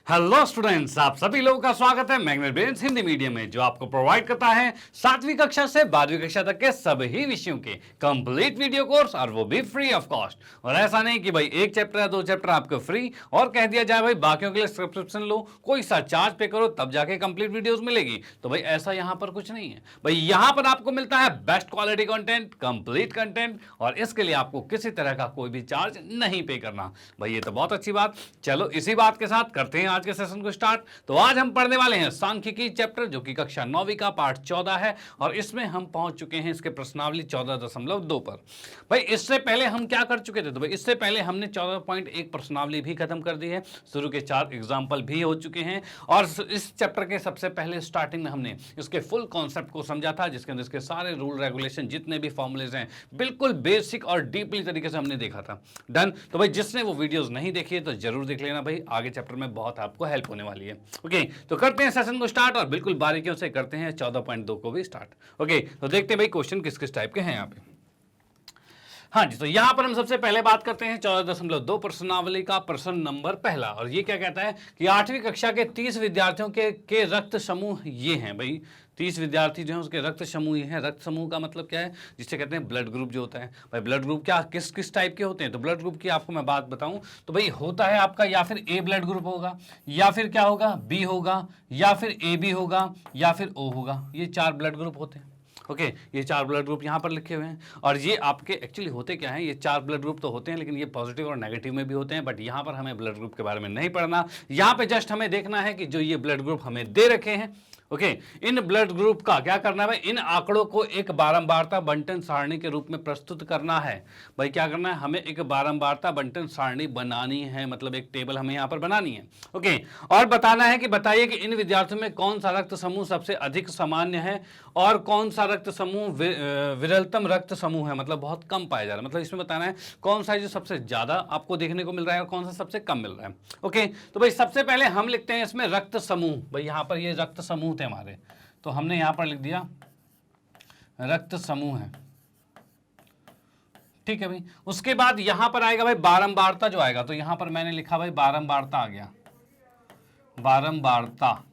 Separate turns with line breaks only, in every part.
Hello students, आप सभी लोगों का स्वागत है मैग्नेट ब्रेन्स हिंदी मीडियम में, जो आपको प्रोवाइड करता है 7वीं कक्षा से 12वीं कक्षा तक के सभी विषयों के कंप्लीट वीडियो कोर्स, और वो भी फ्री ऑफ कॉस्ट। और ऐसा नहीं कि भाई एक चैप्टर या 2 चैप्टर आपको फ्री और कह दिया जाए भाई बाकियों के लिए सब्सक्रिप्शन लो, कोई सा चार्ज पे करो तब जाके कंप्लीट वीडियोस मिलेगी। तो भाई ऐसा यहाँ पर कुछ नहीं है भाई, यहाँ पर आपको मिलता है best quality content, complete content, और इसके लिए आपको किसी तरह का कोई भी चार्ज नहीं पे करना। भाई ये तो बहुत अच्छी बात। चलो इसी बात के साथ करते हैं आज के सेशन को स्टार्ट। तो आज हम पढ़ने वाले हैं सांख्यिकी चैप्टर, जो कि कक्षा 9वीं का पार्ट 14 है, और इसमें हम पहुंच चुके हैं इसके प्रश्नावली 14.2 पर। भाई इससे पहले हम क्या कर चुके थे, तो भाई इससे पहले हमने 14.1 प्रश्नावली भी खत्म कर दी है, शुरू के 4 एग्जाम्पल भी हो चुके हैं, और इस चैप्टर के सबसे पहले स्टार्टिंग में हमने इसके फुल कॉन्सेप्ट को समझा था, जिसके अंदर इसके सारे रूल रेगुलेशन जितने भी फॉर्मुलेज हैं बिल्कुल बेसिक और डीपली तरीके से हमने देखा था। डन। तो भाई जिसने वो वीडियोस नहीं देखी है तो जरूर देख लेना भाई, आगे चैप्टर में बहुत आपको हेल्प होने वाली है। ओके, तो करते हैं सेशन को स्टार्ट और बिल्कुल बारीकियों से करते हैं 14.2 को भी स्टार्ट। ओके, तो देखते हैं भाई क्वेश्चन किस किस टाइप के हैं यहाँ पे। हाँ जी, तो यहां पर हम सबसे पहले बात करते हैं 14.2 प्रश्नावली का प्रश्न नंबर पहला, और ये क्या कहता है कि 8वीं कक्षा के 30 विद्यार्थियों के रक्त समूह ये हैं। भाई 30 विद्यार्थी जो हैं उसके रक्त समूह ये हैं। रक्त समूह का मतलब क्या है, जिसे कहते हैं ब्लड ग्रुप जो होता है। भाई ब्लड ग्रुप क्या किस किस टाइप के होते हैं, तो ब्लड ग्रुप की आपको मैं बात बताऊं तो भाई होता है आपका या फिर ए ब्लड ग्रुप होगा, या फिर क्या होगा बी होगा, या फिर ए बी होगा, या फिर ओ होगा। ये 4 ब्लड ग्रुप होते हैं। ओके, ये 4 ब्लड ग्रुप यहाँ पर लिखे हुए हैं, और ये आपके एक्चुअली होते क्या हैं, ये 4 ब्लड ग्रुप तो होते हैं, लेकिन ये पॉजिटिव और नेगेटिव में भी होते हैं। बट यहाँ पर हमें ब्लड ग्रुप के बारे में नहीं पढ़ना, यहाँ पे जस्ट हमें देखना है कि जो ये ब्लड ग्रुप हमें दे रखे हैं, ओके, इन ब्लड ग्रुप का क्या करना है भाई, इन आंकड़ों को एक बारंबारता बंटन सारणी के रूप में प्रस्तुत करना है। भाई क्या करना है, हमें एक बारंबारता बंटन सारणी बनानी है, मतलब एक टेबल हमें यहाँ पर बनानी है। ओके, और बताना है कि बताइए कि इन विद्यार्थियों में कौन सा रक्त समूह सबसे अधिक सामान्य है, और कौन सा रक्त समूह विरलतम रक्त समूह है, मतलब बहुत कम पाया जा रहा है। मतलब इसमें बताना है कौन सा जो सबसे ज्यादा आपको देखने को मिल रहा है और कौन सा सबसे कम मिल रहा है। ओके, तो भाई सबसे पहले हम लिखते हैं इसमें रक्त समूह। भाई यहाँ पर ये रक्त समूह थे हमारे, तो हमने यहां पर लिख दिया रक्त समूह है। ठीक है भाई, उसके बाद यहां पर आएगा भाई बारंबारता जो आएगा, तो यहां पर मैंने लिखा भाई बारंबारता आ गया, बारंबारता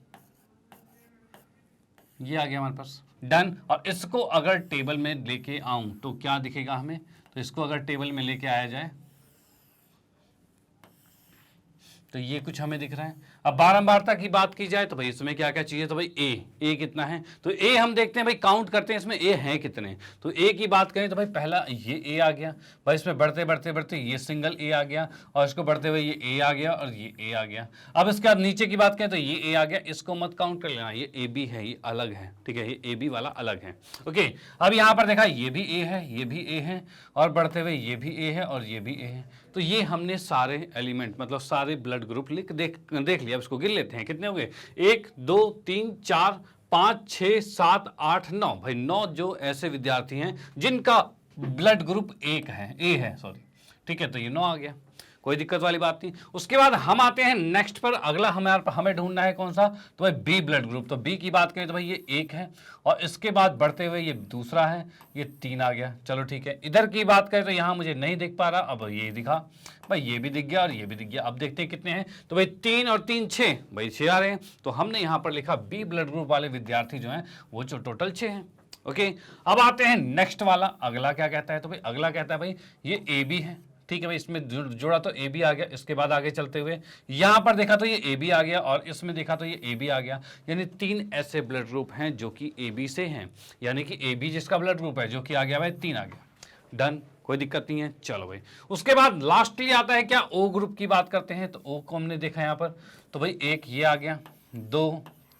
ये आ गया हमारे पास। डन। और इसको अगर टेबल में लेके आऊं तो क्या दिखेगा हमें, तो इसको अगर टेबल में लेके आया जाए तो ये कुछ हमें दिख रहा है। अब बारंबारता की बात की जाए तो भाई इसमें क्या क्या चाहिए, तो भाई ए कितना है, तो ए हम देखते हैं भाई, काउंट करते हैं इसमें ए हैं कितने। तो ए की बात करें तो भाई पहला ये ए आ गया, भाई इसमें बढ़ते बढ़ते बढ़ते ये सिंगल ए आ गया, और इसको बढ़ते हुए ये ए आ गया, और ये ए आ गया। अब इसके बाद नीचे की बात करें तो ये ए आ गया, इसको मत काउंट कर लेना, ये ए बी है, ये अलग है। ठीक है, ये ए बी वाला अलग है। ओके, अब यहाँ पर देखा ये भी ए है, ये भी ए है, और बढ़ते हुए ये भी ए है, और ये भी ए है। तो ये हमने सारे एलिमेंट मतलब सारे ब्लड ग्रुप देख लिया। अब इसको गिन लेते हैं, कितने हो गए, 1 2 3 4 5 6 7 8 9। भाई 9 जो ऐसे विद्यार्थी हैं जिनका ब्लड ग्रुप ए है सॉरी। ठीक है, तो ये 9 आ गया, कोई दिक्कत वाली बात नहीं। उसके बाद हम आते हैं नेक्स्ट पर, अगला हमें ढूंढना है कौन सा, तो भाई बी ब्लड ग्रुप। तो बी की बात करें तो भाई ये 1 है, और इसके बाद बढ़ते हुए ये दूसरा है, ये 3 आ गया। चलो ठीक है, इधर की बात करें तो यहाँ मुझे नहीं दिख पा रहा, अब ये दिखा भाई, ये भी दिख गया और ये भी दिख गया। अब देखते हैं कितने हैं, तो भाई 3 और 3 6, भाई 6 आ रहे हैं। तो हमने यहाँ पर लिखा बी ब्लड ग्रुप वाले विद्यार्थी जो हैं वो जो टोटल 6 हैं। ओके, अब आते हैं नेक्स्ट वाला, अगला क्या कहता है, तो भाई अगला कहता है भाई ये ए बी है। ठीक है भाई, इसमें जोड़ा तो ए बी आ गया। इसके बाद आगे चलते हुए यहां पर देखा तो ये ए बी आ गया, और इसमें देखा तो ये ए बी आ गया। यानी 3 ऐसे ब्लड ग्रुप हैं जो कि ए बी से हैं, यानी कि ए बी जिसका ब्लड ग्रुप है जो कि आ गया भाई 3 आ गया। डन, कोई दिक्कत नहीं है। चलो भाई, उसके बाद लास्टली आता है क्या, ओ ग्रुप की बात करते हैं। तो ओ को हमने देखा यहाँ पर, तो भाई 1 ये आ गया, 2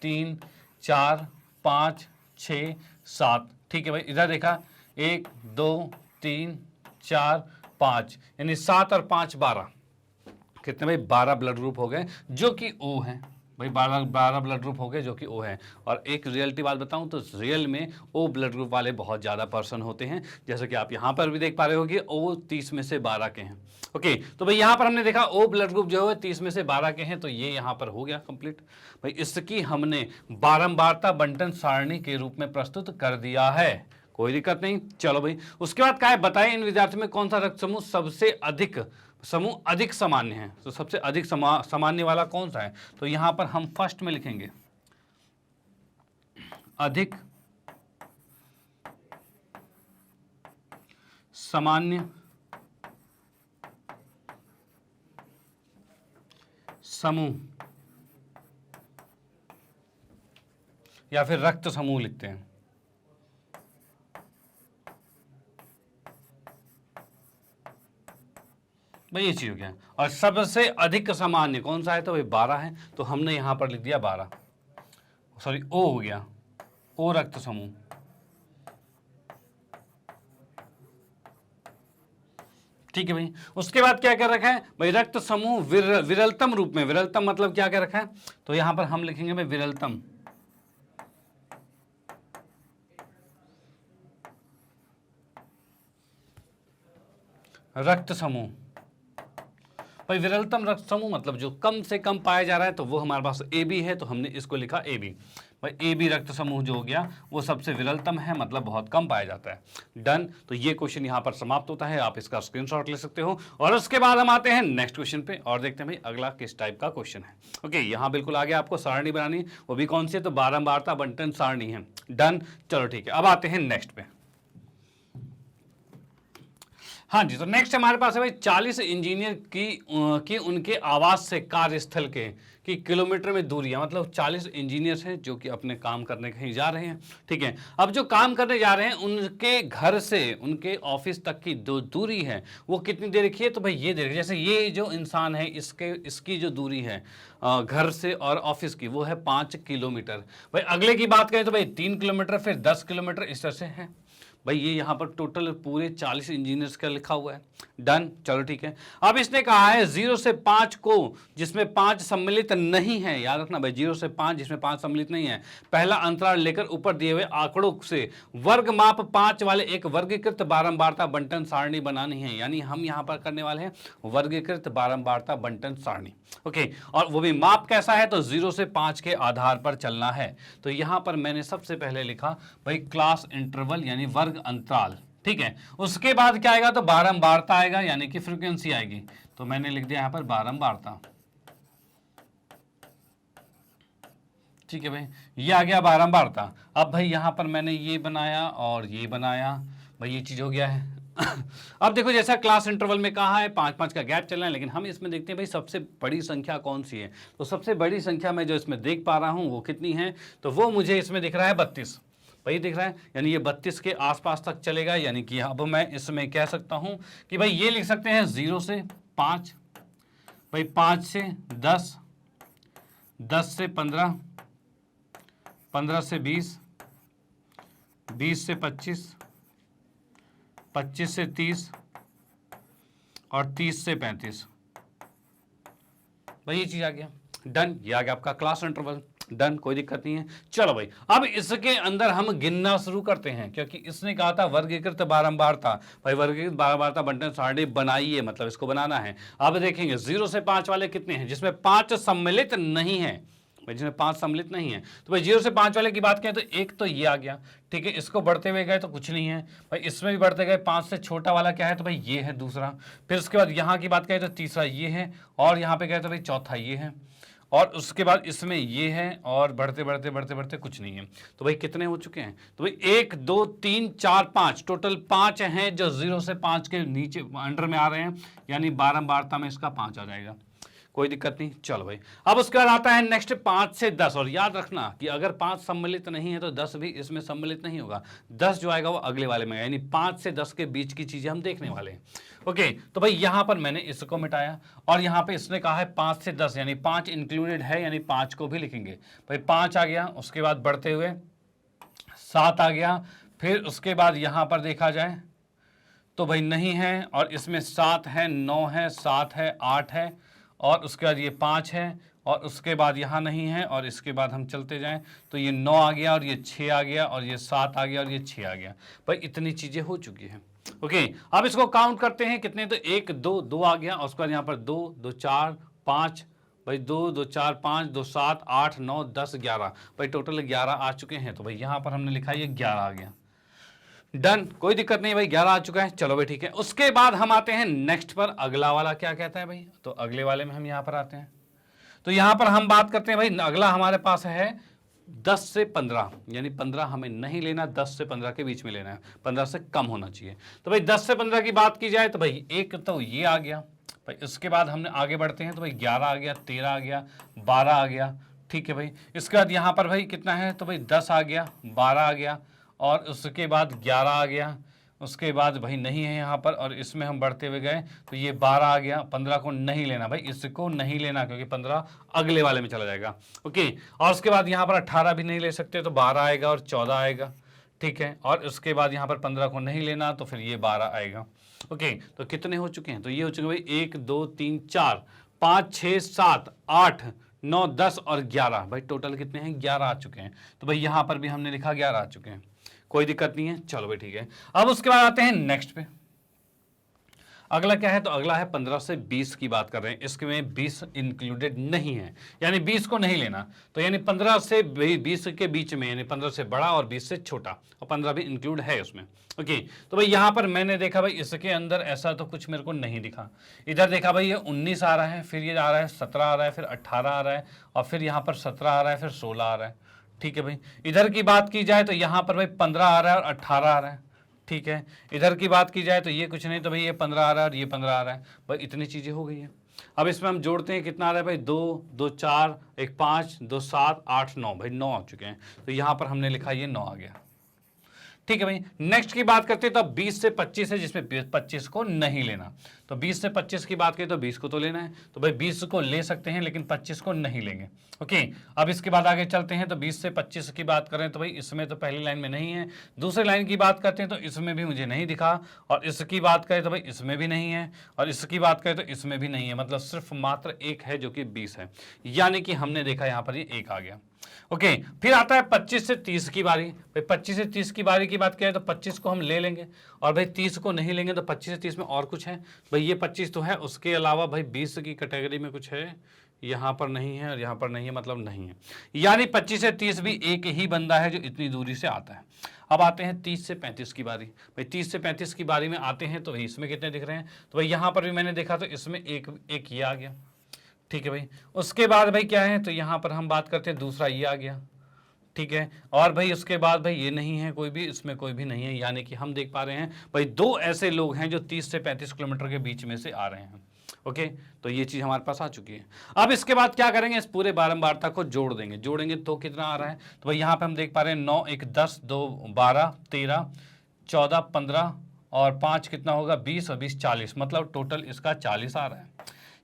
3 4 5 6 7। ठीक है भाई, इधर देखा 1 2 3 4 5, यानी 7 और 5 12, कितने भाई 12 ब्लड ग्रुप हो गए जो कि ओ है। भाई 12 ब्लड ग्रुप हो गए जो कि ओ है। और एक रियलिटी बात बताऊं तो रियल में ओ ब्लड ग्रुप वाले बहुत ज़्यादा पर्सन होते हैं, जैसे कि आप यहाँ पर भी देख पा रहे हो कि ओ 30 में से 12 के हैं। ओके, तो भाई यहाँ पर हमने देखा ओ ब्लड ग्रुप जो है 30 में से 12 के हैं, तो ये यहाँ पर हो गया कंप्लीट। भाई इसकी हमने बारंबारता बंटन सारणी के रूप में प्रस्तुत कर दिया है, कोई दिक्कत नहीं। चलो भाई, उसके बाद क्या है, बताएं इन विद्यार्थियों में कौन सा रक्त समूह सबसे अधिक समूह अधिक सामान्य है, तो सबसे अधिक सामान्य वाला कौन सा है? तो यहां पर हम फर्स्ट में लिखेंगे अधिक सामान्य समूह या फिर रक्त समूह लिखते हैं। भाई ये चीज हो गया। और सबसे अधिक सामान्य कौन सा है? तो भाई 12 है, तो हमने यहां पर लिख दिया 12, सॉरी ओ हो गया, ओ रक्त समूह। ठीक है भाई। उसके बाद क्या कर रखा है भाई? रक्त समूह विरलतम रूप में। विरलतम मतलब क्या कर रखा है? तो यहां पर हम लिखेंगे भाई विरलतम रक्त समूह। भाई विरलतम रक्त समूह मतलब जो कम से कम पाया जा रहा है, तो वो हमारे पास ए बी है, तो हमने इसको लिखा ए बी। भाई ए बी रक्त समूह जो हो गया वो सबसे विरलतम है, मतलब बहुत कम पाया जाता है। डन। तो ये क्वेश्चन यहां पर समाप्त होता है, आप इसका स्क्रीनशॉट ले सकते हो। और उसके बाद हम आते हैं नेक्स्ट क्वेश्चन पे और देखते हैं भाई अगला किस टाइप का क्वेश्चन है। ओके, यहां बिल्कुल आगे आपको सारणी बनानी, वो भी कौन सी है? तो बारंबारता बंटन सारणी है। डन। चलो ठीक है, अब आते हैं नेक्स्ट पे। हाँ जी, तो नेक्स्ट हमारे पास है भाई 40 इंजीनियर की उनके आवास से कार्यस्थल की किलोमीटर में दूरियां, मतलब 40 इंजीनियर्स हैं जो कि अपने काम करने कहीं जा रहे हैं। ठीक है, अब जो काम करने जा रहे हैं उनके घर से उनके ऑफिस तक की जो दूरी है वो कितनी देर रखी है? तो भाई ये देखिए, जैसे ये जो इंसान है इसकी जो दूरी है घर से और ऑफिस की वो है 5 किलोमीटर। भाई अगले की बात करें तो भाई 3 किलोमीटर, फिर 10 किलोमीटर, इस तरह से है। भाई ये यहाँ पर टोटल पूरे 40 इंजीनियर्स का लिखा हुआ है। डन। चलो ठीक है। अब इसने कहा है 0 से 5 को जिसमें 5 सम्मिलित नहीं है, याद रखना भाई 0 से 5 जिसमें 5 सम्मिलित नहीं है, पहला अंतराल लेकर ऊपर दिए हुए आंकड़ों से वर्ग माप 5 वाले एक वर्गीकृत बारंबारता बंटन सारणी बनानी है। यानी हम यहाँ पर करने वाले हैं वर्गीकृत बारंबारता बंटन सारणी। ओके, और वो भी माप कैसा है? तो 0 से 5 के आधार पर चलना है। तो यहां पर मैंने सबसे पहले लिखा भाई क्लास इंटरवल यानी वर्ग अंतराल। ठीक है, उसके बाद क्या आएगा? तो बारंबारता आएगा यानी कि फ्रीक्वेंसी आएगी। तो मैंने लिख दिया यहां पर बारंबारता। ठीक है भाई, ये आ गया बारंबारता। अब भाई यहां पर मैंने ये बनाया और ये बनाया, भाई ये चीज हो गया है। अब देखो, जैसा क्लास इंटरवल में कहा है 5-5 का गैप चल रहा है, लेकिन हम इसमें देखते हैं भाई सबसे बड़ी संख्या कौन सी है। तो सबसे बड़ी संख्या मैं जो इसमें देख पा रहा हूं वो कितनी है? तो वो मुझे इसमें दिख रहा है 32। भाई दिख रहा है, यानी ये 32 के आसपास तक चलेगा। यानी कि अब मैं इसमें कह सकता हूं कि भाई ये लिख सकते हैं 0 से 5, भाई 5 से 10, 10 से 15, 15 से 20, 20 से 25, 25 से 30 और 30 से 35। भाई ये चीज आ गया। डन। ये आ गया आपका क्लास इंटरवल। डन, कोई दिक्कत नहीं है। चलो भाई, अब इसके अंदर हम गिनना शुरू करते हैं, क्योंकि इसने कहा था वर्गीकृत बारंबारता। भाई वर्गीकृत बारंबारता बंटन सारणी बनाइए, मतलब इसको बनाना है। अब देखेंगे 0 से 5 वाले कितने हैं जिसमें 5 सम्मिलित नहीं है। भाई जिसमें 5 सम्मिलित नहीं है, तो भाई 0 से 5 वाले की बात करें तो एक तो ये आ गया। ठीक है, इसको बढ़ते हुए गए तो कुछ नहीं है। भाई इसमें भी बढ़ते गए, 5 से छोटा वाला क्या है? तो भाई ये है दूसरा। फिर उसके बाद यहाँ की बात करें तो तीसरा ये है, और यहाँ पे गए तो भाई चौथा ये है, और उसके बाद इसमें ये है, और बढ़ते बढ़ते बढ़ते बढ़ते कुछ नहीं है। तो भाई कितने हो चुके हैं? तो भाई 1 2 3 4 5, टोटल 5 हैं जो 0 से 5 के नीचे अंडर में आ रहे हैं, यानी बारंबारता में इसका 5 आ जाएगा। कोई दिक्कत नहीं। चलो भाई, अब उसके बाद आता है नेक्स्ट 5 से 10। और याद रखना कि अगर 5 सम्मिलित नहीं है तो 10 भी इसमें सम्मिलित नहीं होगा। 10 जो आएगा वो अगले वाले में, यानी 5 से 10 के बीच की चीजें हम देखने वाले हैं। ओके, तो भाई यहां पर मैंने इसको मिटाया, और यहां पे इसने कहा है 5 से 10, यानी 5 इंक्लूडेड है, यानी 5 को भी लिखेंगे। भाई 5 आ गया, उसके बाद बढ़ते हुए 7 आ गया, फिर उसके बाद यहां पर देखा जाए तो भाई नहीं है, और इसमें 7 है, 9 है, 7 है, 8 है, और उसके बाद ये 5 है, और उसके बाद यहाँ नहीं है, और इसके बाद हम चलते जाएं तो ये 9 आ गया, और ये 6 आ गया, और ये 7 आ गया, और ये 6 आ गया। भाई इतनी चीज़ें हो चुकी हैं। ओके, अब इसको काउंट करते हैं कितने? तो 1 2 2 आ गया, और उसके बाद यहाँ पर 2 2 4 5, भाई 2 2 4 5 2 7 8 9 10 11, भाई टोटल 11 आ चुके हैं। तो भाई यहाँ पर हमने लिखा ये 11 आ गया। डन, कोई दिक्कत नहीं भाई, 11 आ चुका है। चलो भाई ठीक है। उसके बाद हम आते हैं नेक्स्ट पर, अगला वाला क्या कहता है भाई। तो अगले वाले में हम यहां पर आते हैं। तो यहां पर हम बात करते हैं भाई, अगला हमारे पास है 10 से 15, यानी 15 हमें नहीं लेना, 10 से 15 के बीच में लेना है, 15 से कम होना चाहिए। तो भाई 10 से 15 की बात की जाए तो भाई एक तो ये आ गया भाई, इसके बाद हमने आगे बढ़ते हैं तो भाई 11 आ गया, 13 आ गया, 12 आ गया, ठीक है भाई। इसके बाद यहाँ पर भाई कितना है, तो भाई 10 आ गया, 12 आ गया, और उसके बाद 11 आ गया, उसके बाद भाई नहीं है यहाँ पर, और इसमें हम बढ़ते हुए गए तो ये 12 आ गया। 15 को नहीं लेना भाई, इसको नहीं लेना, क्योंकि 15 अगले वाले में चला जाएगा। ओके, और उसके बाद यहाँ पर 18 भी नहीं ले सकते, तो 12 आएगा और 14 आएगा, ठीक है। और उसके बाद यहाँ पर 15 को नहीं लेना, तो फिर ये 12 आएगा। ओके, तो कितने हो चुके हैं, तो ये हो चुके भाई 1 2 3 4 5 6 7 8 9 10 और 11, भाई टोटल कितने हैं, 11 आ चुके हैं। तो भाई यहाँ पर भी हमने लिखा 11 आ चुके हैं, कोई दिक्कत नहीं है। चलो भाई ठीक है। अब उसके बाद आते हैं नेक्स्ट पे, अगला क्या है, तो अगला है 15 से 20 की बात कर रहे हैं। इसमें 20 इंक्लूडेड नहीं है, यानी 20 को नहीं लेना। तो यानी 15 से 20 के बीच में, यानी 15 से बड़ा और 20 से छोटा, और 15 भी इंक्लूड है उसमें। ओके, तो भाई यहां पर मैंने देखा भाई इसके अंदर ऐसा तो कुछ मेरे को नहीं दिखा। इधर देखा भाई ये 19 आ रहा है, फिर ये आ रहा है 17 आ रहा है, फिर 18 आ रहा है, और फिर यहाँ पर 17 आ रहा है, फिर 16 आ रहा है, ठीक है भाई। इधर की बात की जाए तो यहाँ पर भाई 15 आ रहा है और 18 आ रहा है, ठीक है। इधर की बात की जाए तो ये कुछ नहीं, तो भाई ये 15 आ रहा है और ये 15 आ रहा है, भाई इतनी चीजें हो गई है। अब इसमें हम जोड़ते हैं, कितना आ रहा है भाई, 2 2 4 1 5 2 7 8 9, भाई 9 आ चुके हैं। तो यहां पर हमने लिखा ये 9 आ गया, ठीक है भाई। नेक्स्ट की बात करते हैं, तो अब 20 से 25 है, जिसमें 25 को नहीं लेना। तो 20 से 25 की बात करें तो 20 को तो लेना है, तो भाई 20 को ले सकते हैं, लेकिन 25 को नहीं लेंगे। ओके, अब इसके बाद आगे चलते हैं। तो 20 से 25 की बात करें तो भाई इसमें तो पहली लाइन में नहीं है। दूसरी लाइन की बात करते हैं तो इसमें भी मुझे नहीं दिखा, और इसकी बात करें तो भाई इसमें भी नहीं है, और इसकी बात करें तो इसमें भी नहीं है। मतलब सिर्फ मात्र एक है जो कि 20 है, यानी कि हमने देखा यहाँ पर ये एक आ गया। ओके, फिर आता है 25 से 30 की बारी। भाई 25 से 30 की बारी की बात करें तो 25 को हम ले लेंगे, और भाई 30 को नहीं लेंगे। तो 25 से 30 में और कुछ है भाई, ये 25 तो है, उसके अलावा भाई 20 की कैटेगरी में कुछ है, यहाँ पर नहीं है और यहाँ पर नहीं है, मतलब नहीं है। यानी 25 से 30 भी एक ही बंदा है जो इतनी दूरी से आता है। अब आते हैं 30 से 35 की बारी। भाई 30 से 35 की बारी में आते हैं तो भाई इसमें कितने दिख रहे हैं, तो भाई यहाँ पर भी मैंने देखा तो इसमें एक ये आ गया, ठीक है भाई। उसके बाद भाई क्या है, तो यहाँ पर हम बात करते हैं दूसरा ये आ गया, ठीक है। और भाई उसके बाद भाई ये नहीं है कोई भी, इसमें कोई भी नहीं है, यानी कि हम देख पा रहे हैं भाई दो ऐसे लोग हैं जो 30 से 35 किलोमीटर के बीच में से आ रहे हैं। ओके, तो ये चीज हमारे पास आ चुकी है। अब इसके बाद क्या करेंगे, इस पूरे बारंबारता को जोड़ देंगे। जोड़ेंगे तो कितना आ रहा है, तो भाई यहाँ पे हम देख पा रहे हैं 9 1 10 2 12 13 14 15 और 5 कितना होगा 20 और 20 40, मतलब टोटल इसका 40 आ रहा है।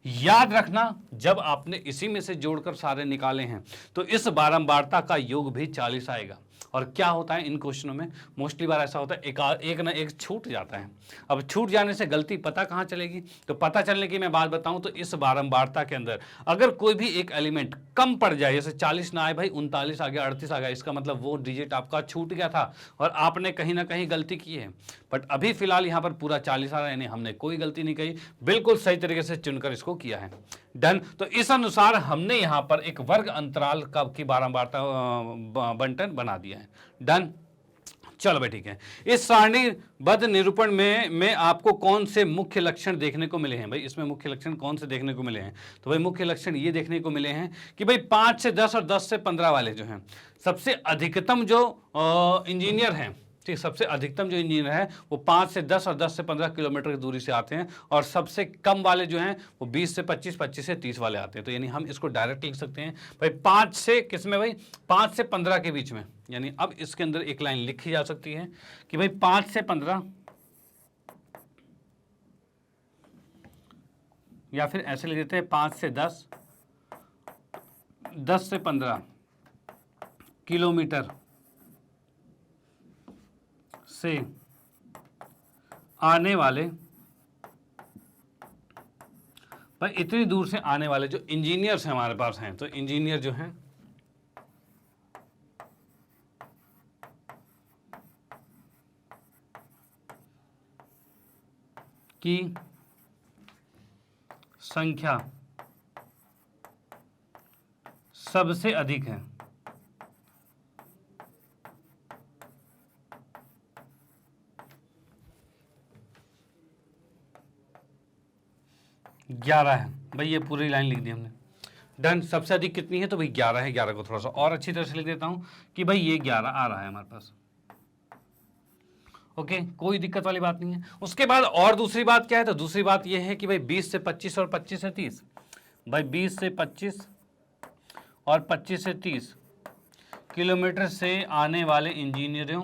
याद रखना, जब आपने इसी में से जोड़कर सारे निकाले हैं तो इस बारंबारता का योग भी 40 आएगा। और क्या होता है इन क्वेश्चनों में, मोस्टली बार ऐसा होता है एक ना एक छूट जाता है। अब छूट जाने से गलती पता कहाँ चलेगी, तो पता चलने की मैं बात बताऊं तो इस बारंबारता के अंदर अगर कोई भी एक एलिमेंट कम पड़ जाए, जैसे 40 ना आए भाई 39 आ गया, 38 आ गया, इसका मतलब वो डिजिट आपका छूट गया था और आपने कहीं ना कहीं गलती की है। बट अभी फिलहाल यहाँ पर पूरा 40 आ रहा है, यानी हमने कोई गलती नहीं कही, बिल्कुल सही तरीके से चुनकर इसको किया है। डन, तो इस अनुसार हमने यहाँ पर एक वर्ग अंतराल का की बारंबारता बंटन बना दिया है। डन, चलो भाई ठीक है। इस सारणीबद्ध निरूपण में आपको कौन से मुख्य लक्षण देखने को मिले हैं, भाई इसमें मुख्य लक्षण कौन से देखने को मिले हैं, तो भाई मुख्य लक्षण ये देखने को मिले हैं कि भाई 5 से 10 और 10 से 15 वाले जो हैं, सबसे अधिकतम जो इंजीनियर हैं, ठीक, सबसे अधिकतम जो इंजीनियर है वो 5 से 10 और 10 से 15 किलोमीटर की दूरी से आते हैं, और सबसे कम वाले जो हैं वो 20 से 25 25 से 30 वाले आते हैं। तो यानी हम इसको डायरेक्ट लिख सकते हैं भाई 5 से किसमें, भाई 5 से 15 के बीच में। यानी अब इसके अंदर एक लाइन लिखी जा सकती है कि भाई 5 से 15, या फिर ऐसे लिख देते हैं 5 से 10 10 से 15 किलोमीटर से आने वाले, पर इतनी दूर से आने वाले जो इंजीनियर्स हैं हमारे पास हैं, तो इंजीनियर जो हैं की संख्या सबसे अधिक है। 11 है भाई, ये पूरी लाइन लिख दी हमने। डन। सबसे अधिक कितनी है? तो भाई 11 है। 11 को थोड़ा सा और अच्छी तरह से लिख देता हूं कि भाई ये 11 आ रहा है हमारे पास। ओके, कोई दिक्कत वाली बात नहीं है। उसके बाद और दूसरी बात क्या है? तो दूसरी बात ये है कि भाई 20 से 25 और 25 से 30, भाई 20 से 25 और 25 से 30 किलोमीटर से आने वाले इंजीनियरों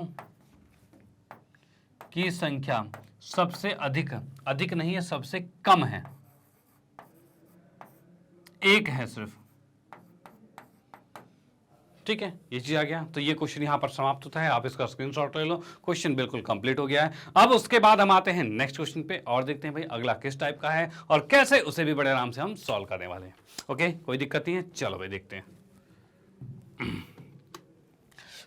की संख्या सबसे अधिक, अधिक नहीं है, सबसे कम है, एक है सिर्फ। ठीक है, ये चीज आ गया। तो ये क्वेश्चन यहां पर समाप्त होता है, आप इसका स्क्रीनशॉट ले लो। क्वेश्चन बिल्कुल कंप्लीट हो गया है। अब उसके बाद हम आते हैं नेक्स्ट क्वेश्चन पे और देखते हैं भाई अगला किस टाइप का है और कैसे उसे भी बड़े आराम से हम सॉल्व करने वाले हैं। ओके, कोई दिक्कत नहीं है, चलो भाई देखते हैं।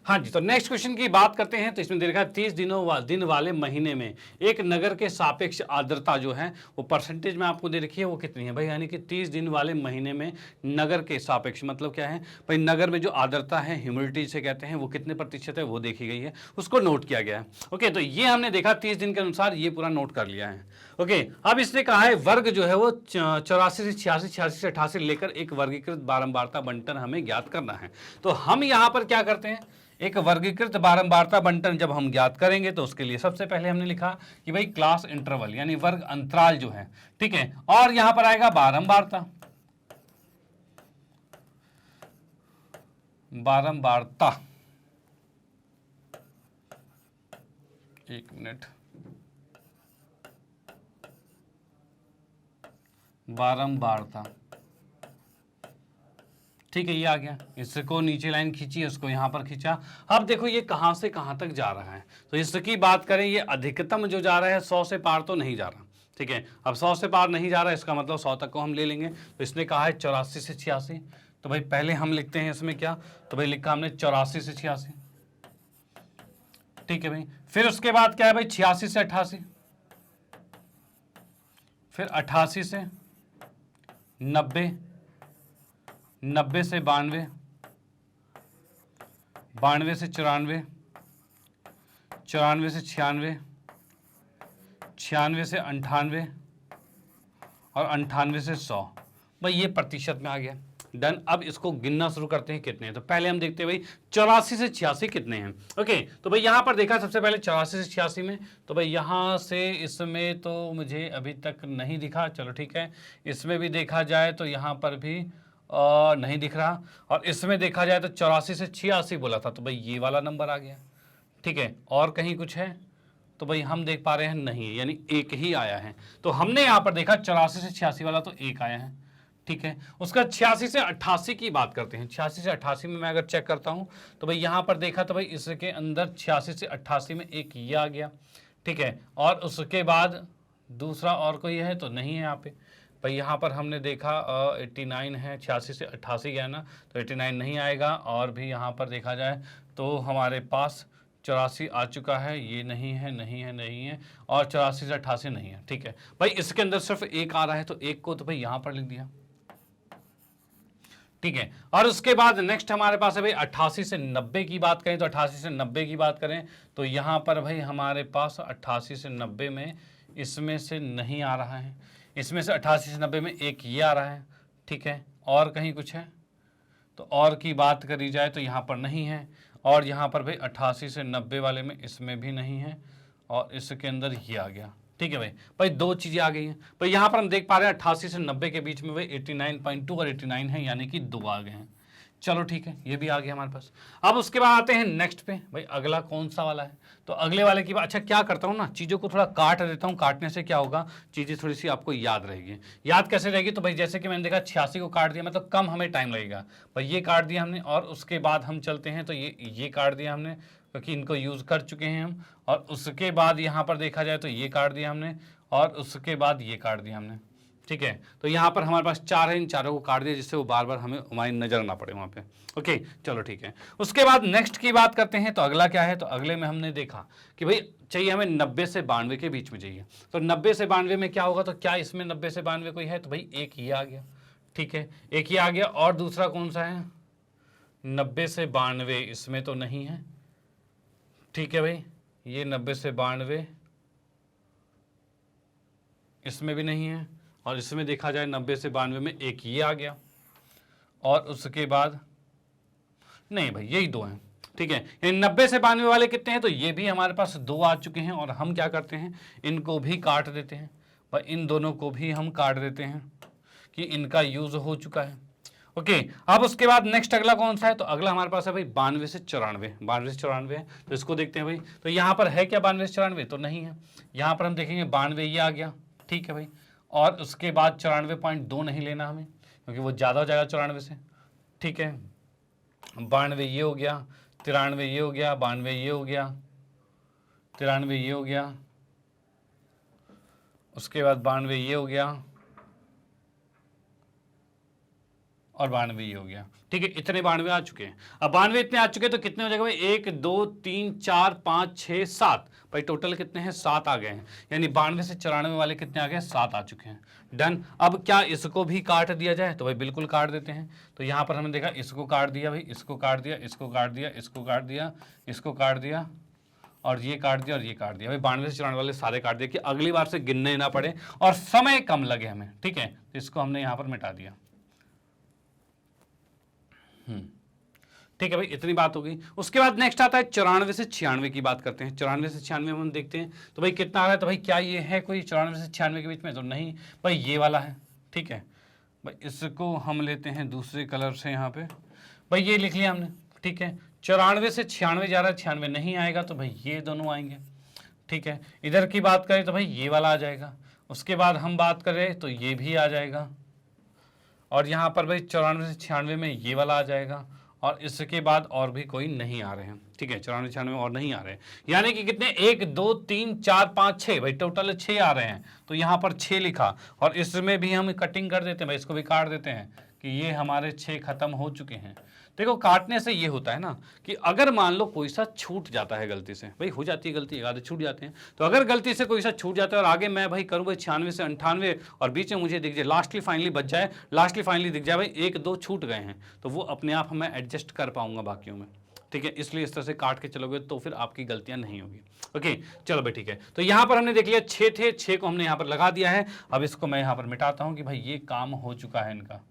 हाँ जी, तो नेक्स्ट क्वेश्चन की बात करते हैं। तो इसमें देखा 30 दिन वाले महीने में एक नगर के सापेक्ष आर्द्रता जो है वो परसेंटेज में आपको दे रखी है, वो कितनी है भाई? यानी कि 30 दिन वाले महीने में नगर के सापेक्ष मतलब क्या है भाई? नगर में जो आर्द्रता है, ह्यूमिडिटी से कहते हैं, वो कितने प्रतिशत है वो देखी गई है, उसको नोट किया गया है। ओके, तो ये हमने देखा 30 दिन के अनुसार, ये पूरा नोट कर लिया है। ओके, अब इसने कहा है वर्ग जो है वो 84 से 86, 86 से 88 लेकर एक वर्गीकृत बारंबारता बंटन हमें ज्ञात करना है। तो हम यहाँ पर क्या करते हैं, एक वर्गीकृत बारंबारता बंटन जब हम ज्ञात करेंगे तो उसके लिए सबसे पहले हमने लिखा कि भाई क्लास इंटरवल यानी वर्ग अंतराल जो है, ठीक है, और यहां पर आएगा बारंबारता। बारंबारता, एक मिनट, बारंबारता, ठीक है, ये आ गया। इसको नीचे लाइन खींची, इसको यहां पर खींचा। अब देखो ये कहां से कहां तक जा रहा है। तो इसकी बात करें, ये अधिकतम जो जा रहा है 100 से पार तो नहीं जा रहा, ठीक है। अब 100 से पार नहीं जा रहा है, इसका मतलब 100 तक को हम ले लेंगे। तो इसने कहा है 84 से 86, तो भाई पहले हम लिखते हैं इसमें क्या, तो भाई लिखा हमने 84 से 86, ठीक है भाई। फिर उसके बाद क्या है भाई, 86 से 88, फिर 88 से 90, 90 से 92, 92 से 94, 94 से 96, 96 से 98 और 98 से 100। भाई ये प्रतिशत में आ गया। डन। अब इसको गिनना शुरू करते हैं कितने हैं। तो पहले हम देखते हैं भाई 84 से 86 कितने हैं। ओके, तो भाई यहां पर देखा सबसे पहले 84 से 86 में, तो भाई यहां से इसमें तो मुझे अभी तक नहीं दिखा, चलो ठीक है। इसमें भी देखा जाए तो यहां पर भी नहीं दिख रहा, और इसमें देखा जाए तो 84 से 86 बोला था, तो भाई ये वाला नंबर आ गया, ठीक है। और कहीं कुछ है तो भाई हम देख पा रहे हैं नहीं, यानी एक ही आया है। तो हमने यहां पर देखा 84 से 86 वाला तो एक आया है, ठीक है। उसका 86 से 88 की बात करते हैं। 86 से 88 में मैं अगर चेक करता हूं तो भाई यहां पर देखा तो भाई इसके अंदर 86 से 88 में एक ये आ गया, ठीक है। और उसके बाद दूसरा और कोई है तो नहीं है यहाँ पे भाई। यहाँ पर हमने देखा 89 है, 86 से 88 गया ना, तो 89 नहीं आएगा। और भी यहाँ पर देखा जाए तो हमारे पास 84 आ चुका है, ये नहीं है, नहीं है, नहीं है, और 84 से 88 नहीं है, ठीक है भाई। इसके अंदर सिर्फ एक आ रहा है, तो एक को तो भाई यहाँ पर लिख दिया, ठीक है। और उसके बाद नेक्स्ट हमारे पास है भाई 88 से 90 की बात करें, तो 88 से 90 की बात करें तो यहाँ पर भाई हमारे पास 88 से 90 में इसमें से नहीं आ रहा है। इसमें से 88 से 90 में एक ये आ रहा है, ठीक है। और कहीं कुछ है तो और की बात करी जाए तो यहाँ पर नहीं है। और यहाँ पर भाई 88 से 90 वाले में इसमें भी नहीं है, और इसके अंदर ये आ गया, ठीक है भाई। भाई दो चीजें आ गई हैं भाई। यहाँ पर हम देख पा रहे हैं 88 से 90 के बीच में भाई 89.2 और 89 है, यानी कि दो आ गए हैं। चलो ठीक है, ये भी आ गया हमारे पास। अब उसके बाद आते हैं नेक्स्ट पे, भाई अगला कौन सा वाला है। तो अगले वाले की बात, अच्छा क्या करता हूँ ना, चीज़ों को थोड़ा काट देता हूँ। काटने से क्या होगा, चीज़ें थोड़ी सी आपको याद रहेगी। याद कैसे रहेगी, तो भाई जैसे कि मैंने देखा 86 को काट दिया, मतलब कम हमें टाइम लगेगा भाई। ये काट दिया हमने, और उसके बाद हम चलते हैं तो ये काट दिया हमने, क्योंकि इनको यूज़ कर चुके हैं हम। और उसके बाद यहाँ पर देखा जाए तो ये काट दिया हमने, और उसके बाद ये काट दिया हमने, ठीक है। तो यहाँ पर हमारे पास 4 है, इन चारों को काट दिया, जिससे वो बार बार हमें हमारी नजर ना पड़े वहाँ पे। ओके, चलो ठीक है। उसके बाद नेक्स्ट की बात करते हैं। तो अगला क्या है, तो अगले में हमने देखा कि भाई चाहिए हमें 90 से 92 के बीच में चाहिए। तो 90 से 92 में क्या होगा, तो क्या इसमें 90 से 92 कोई है, तो भाई एक ये आ गया, ठीक है, एक ये आ गया। और दूसरा कौन सा है, 90 से 92 इसमें तो नहीं है, ठीक है भाई। ये 90 से 92 इसमें भी नहीं है। और इसमें देखा जाए 90 से 92 में एक ये आ गया, और उसके बाद नहीं भाई यही दो हैं, ठीक है। यानी 90 से 92 वाले कितने हैं, तो ये भी हमारे पास दो आ चुके हैं, और हम क्या करते हैं इनको भी काट देते हैं भाई, इन दोनों को भी हम काट देते हैं कि इनका यूज हो चुका है। ओके, अब उसके बाद नेक्स्ट अगला कौन सा है, तो अगला हमारे पास है भाई 92 से 94, 92 से 94 है, तो इसको देखते हैं भाई। तो यहाँ पर है क्या 92 से 94, तो नहीं है। यहाँ पर हम देखेंगे 92 ये आ गया, ठीक है भाई, और उसके बाद 94.2 नहीं लेना हमें, क्योंकि वो ज़्यादा हो जाएगा 94 से, ठीक है। 92 ये हो गया, 93 ये हो गया, 92 ये हो गया, 93 ये हो गया, उसके बाद 92 ये हो गया, और 92 ये हो गया, ठीक है। इतने 92 आ चुके हैं। अब 92 इतने आ चुके हैं तो कितने हो जाएगा भाई, 1 2 3 4 5 6 7 भाई, टोटल कितने हैं, 7 आ गए हैं। यानी 92 से 94 वाले कितने आ गए, 7 आ चुके हैं। डन। अब क्या इसको भी काट दिया जाए, तो भाई बिल्कुल काट देते हैं। तो यहाँ पर हमने देखा इसको काट दिया भाई, इसको काट दिया, इसको काट दिया, इसको काट दिया, इसको काट दिया, और ये काट दिया, और ये काट दिया भाई। 92 से 94 वाले सारे काट दिए कि अगली बार से गिनने ना पड़े और समय कम लगे हमें, ठीक है। तो इसको हमने यहाँ पर मिटा दिया, ठीक है भाई, इतनी बात हो गई। उसके बाद नेक्स्ट आता है 94 से 96 की बात करते हैं। 94 से 96 में हम देखते हैं तो भाई कितना आ रहा है, तो भाई क्या ये है कोई 94 से 96 के बीच में, तो नहीं भाई, ये वाला है, ठीक है भाई। इसको हम लेते हैं दूसरे कलर से, यहाँ पे भाई ये लिख लिया हमने, ठीक है। 94 से 96 जा रहा है, 96 नहीं आएगा तो भाई ये दोनों आएंगे, ठीक है। इधर की बात करें तो भाई ये वाला आ जाएगा, उसके बाद हम बात करें तो ये भी आ जाएगा, और यहाँ पर भाई 94 से 96 में ये वाला आ जाएगा, और इसके बाद और भी कोई नहीं आ रहे हैं, ठीक है। 94 96 में और नहीं आ रहे हैं, यानी कि कितने, 1 2 3 4 5 6 भाई, टोटल 6 आ रहे हैं। तो यहाँ पर 6 लिखा, और इसमें भी हम कटिंग कर देते हैं भाई, इसको भी काट देते हैं कि ये हमारे 6 खत्म हो चुके हैं। देखो काटने से ये होता है ना कि अगर मान लो कोई सा छूट जाता है गलती से, भाई हो जाती है गलती, आधे छूट जाते हैं, तो अगर गलती से कोई सा छूट जाता है और आगे मैं भाई करूँ भाई 96 से 98 और बीच में मुझे दिख जाए लास्टली फाइनली बच जाए, लास्टली फाइनली दिख जाए भाई 1 2 छूट गए हैं, तो वो अपने आप मैं एडजस्ट कर पाऊंगा बाकियों में, ठीक है। इसलिए इस तरह से काट के चलोगे तो फिर आपकी गलतियां नहीं होगी। ओके चलो भाई, ठीक है। तो यहां पर हमने देख लिया 6 थे, 6 को हमने यहां पर लगा दिया है। अब इसको मैं यहां पर मिटाता हूं कि भाई ये काम हो चुका है इनका,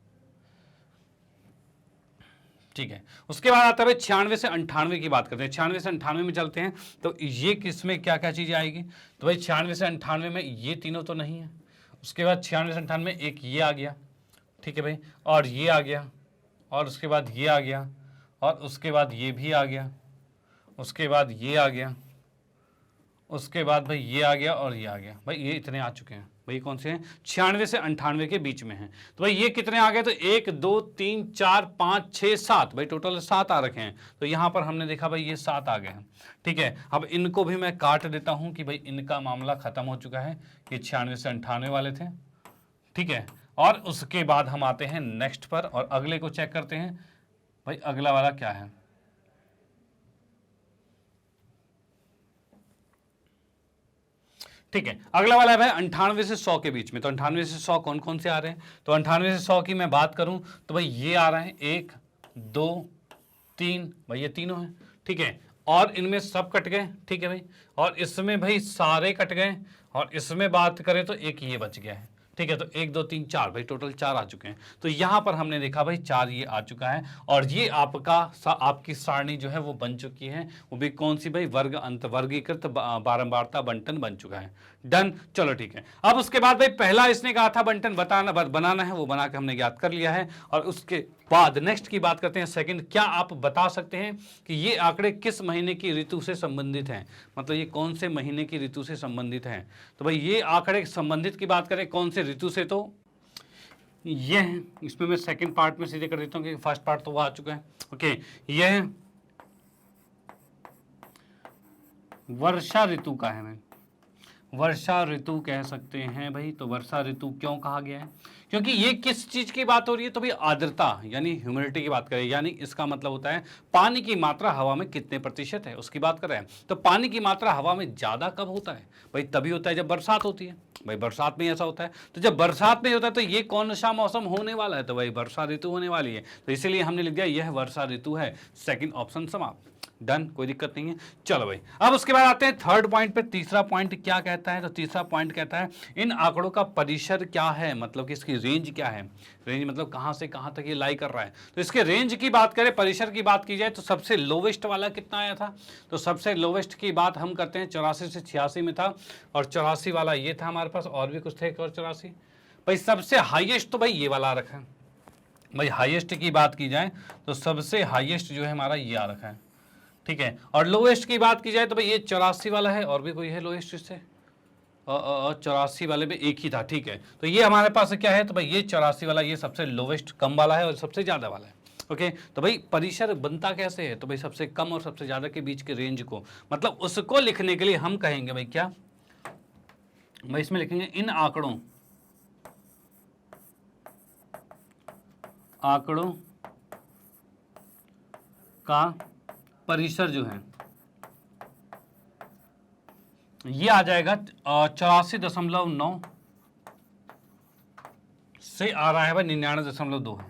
ठीक है। उसके बाद आता है 96 से 98 की बात करते हैं। 96 से 98 में चलते हैं तो ये किसमें क्या क्या चीजें आएगी, तो भाई 96 से 98 में ये तीनों तो नहीं है। उसके बाद 96 से 98 में एक ये आ गया, ठीक है भाई, और ये आ गया, और उसके बाद ये आ गया, और उसके बाद ये भी आ गया, उसके बाद ये आ गया, उसके बाद भाई ये आ गया, और ये आ गया भाई। ये इतने आ चुके हैं भाई, कौन से हैं, 96 से 98 के बीच में हैं। तो भाई ये कितने आ गए, तो 1 2 3 4 5 6 7 भाई, टोटल 7 आ रखे हैं। तो यहाँ पर हमने देखा भाई ये 7 आ गए हैं, ठीक है। अब इनको भी मैं काट देता हूँ कि भाई इनका मामला खत्म हो चुका है, ये 96 से 98 वाले थे, ठीक है। और उसके बाद हम आते हैं नेक्स्ट पर और अगले को चेक करते हैं भाई, अगला वाला क्या है। ठीक है, अगला वाला है भाई 98 से 100 के बीच में। तो 98 से 100 कौन कौन से आ रहे हैं, तो 98 से 100 की मैं बात करूं तो भाई ये आ रहे हैं 1 2 3 भाई, ये तीनों हैं, ठीक है। और इनमें सब कट गए, ठीक है भाई, और इसमें भाई सारे कट गए, और इसमें बात करें तो एक ये बच गया है, ठीक है। तो 1 2 3 4 भाई, टोटल 4 आ चुके हैं। तो यहां पर हमने देखा भाई 4 ये आ चुका है, और ये आपकी सारणी जो है वो बन चुकी है, वो भी कौन सी भाई, वर्ग अंत वर्गीकृत बारंबारता बंटन बन चुका है। डन, चलो ठीक है। अब उसके बाद भाई पहला इसने कहा था बंटन बनाना है, वो बना के हमने ज्ञात कर लिया है। और उसके बाद नेक्स्ट की बात करते हैं सेकंड, क्या आप बता सकते हैं कि ये आंकड़े किस महीने की ऋतु से संबंधित हैं, मतलब ये कौन से महीने की ऋतु से संबंधित हैं। तो भाई ये आंकड़े संबंधित की बात करें कौन से ऋतु से, तो ये है। इसमें मैं सेकंड पार्ट में सीधे कर देता हूं क्योंकि फर्स्ट पार्ट तो वो आ चुका है। ओके, ये है वर्षा ऋतु का है, मैं वर्षा ऋतु कह सकते हैं भाई। तो वर्षा ऋतु क्यों कहा गया है, क्योंकि ये किस चीज की बात हो रही है, तो भाई आर्द्रता यानी ह्यूमिडिटी की बात करें, यानी इसका मतलब होता है पानी की मात्रा हवा में कितने प्रतिशत है उसकी बात कर रहे हैं। तो पानी की मात्रा हवा में ज्यादा कब होता है भाई, तभी होता है जब बरसात होती है भाई, बरसात में ऐसा होता है। तो जब बरसात में होता है तो ये कौन सा मौसम होने वाला है, तो भाई वर्षा ऋतु होने वाली है। तो इसीलिए हमने लिख दिया यह वर्षा ऋतु है। सेकंड ऑप्शन समाप्त। डन, कोई दिक्कत नहीं है। चलो भाई, अब उसके बाद आते हैं थर्ड पॉइंट पे। तीसरा पॉइंट क्या कहता है? तो तीसरा पॉइंट कहता है इन आंकड़ों का परिसर क्या है, मतलब कि इसकी रेंज क्या है। रेंज मतलब कहां से कहां तक ये लाई कर रहा है। तो इसके रेंज की बात करें, परिसर की बात की जाए तो सबसे लोवेस्ट वाला कितना आया था? तो सबसे लोवेस्ट की बात हम करते हैं 84 से 86 में था, और 84 वाला ये था हमारे पास, और भी कुछ थे और 84। भाई सबसे हाईएस्ट तो भाई ये वाला आ रखा है। भाई हाईएस्ट की बात की जाए तो सबसे हाईएस्ट जो है हमारा ये आ रखा है, ठीक है। और लोएस्ट की बात की जाए तो भाई ये 84 वाला है, और भी कोई है लोएस्ट इससे? 84 वाले में एक ही था, ठीक है। तो ये हमारे पास क्या है? तो भाई ये 84 वाला ये सबसे लोवेस्ट कम वाला है और सबसे ज़्यादा वाला है। ओके, तो भाई परिसर बनता कैसे है? तो भाई सबसे कम और सबसे ज़्यादा के बीच के रेंज को, मतलब उसको लिखने के लिए हम कहेंगे भाई क्या, भाई इसमें लिखेंगे इन आंकड़ों का परिसर जो है ये आ जाएगा 84.9 से आ रहा है भाई 99.2 है।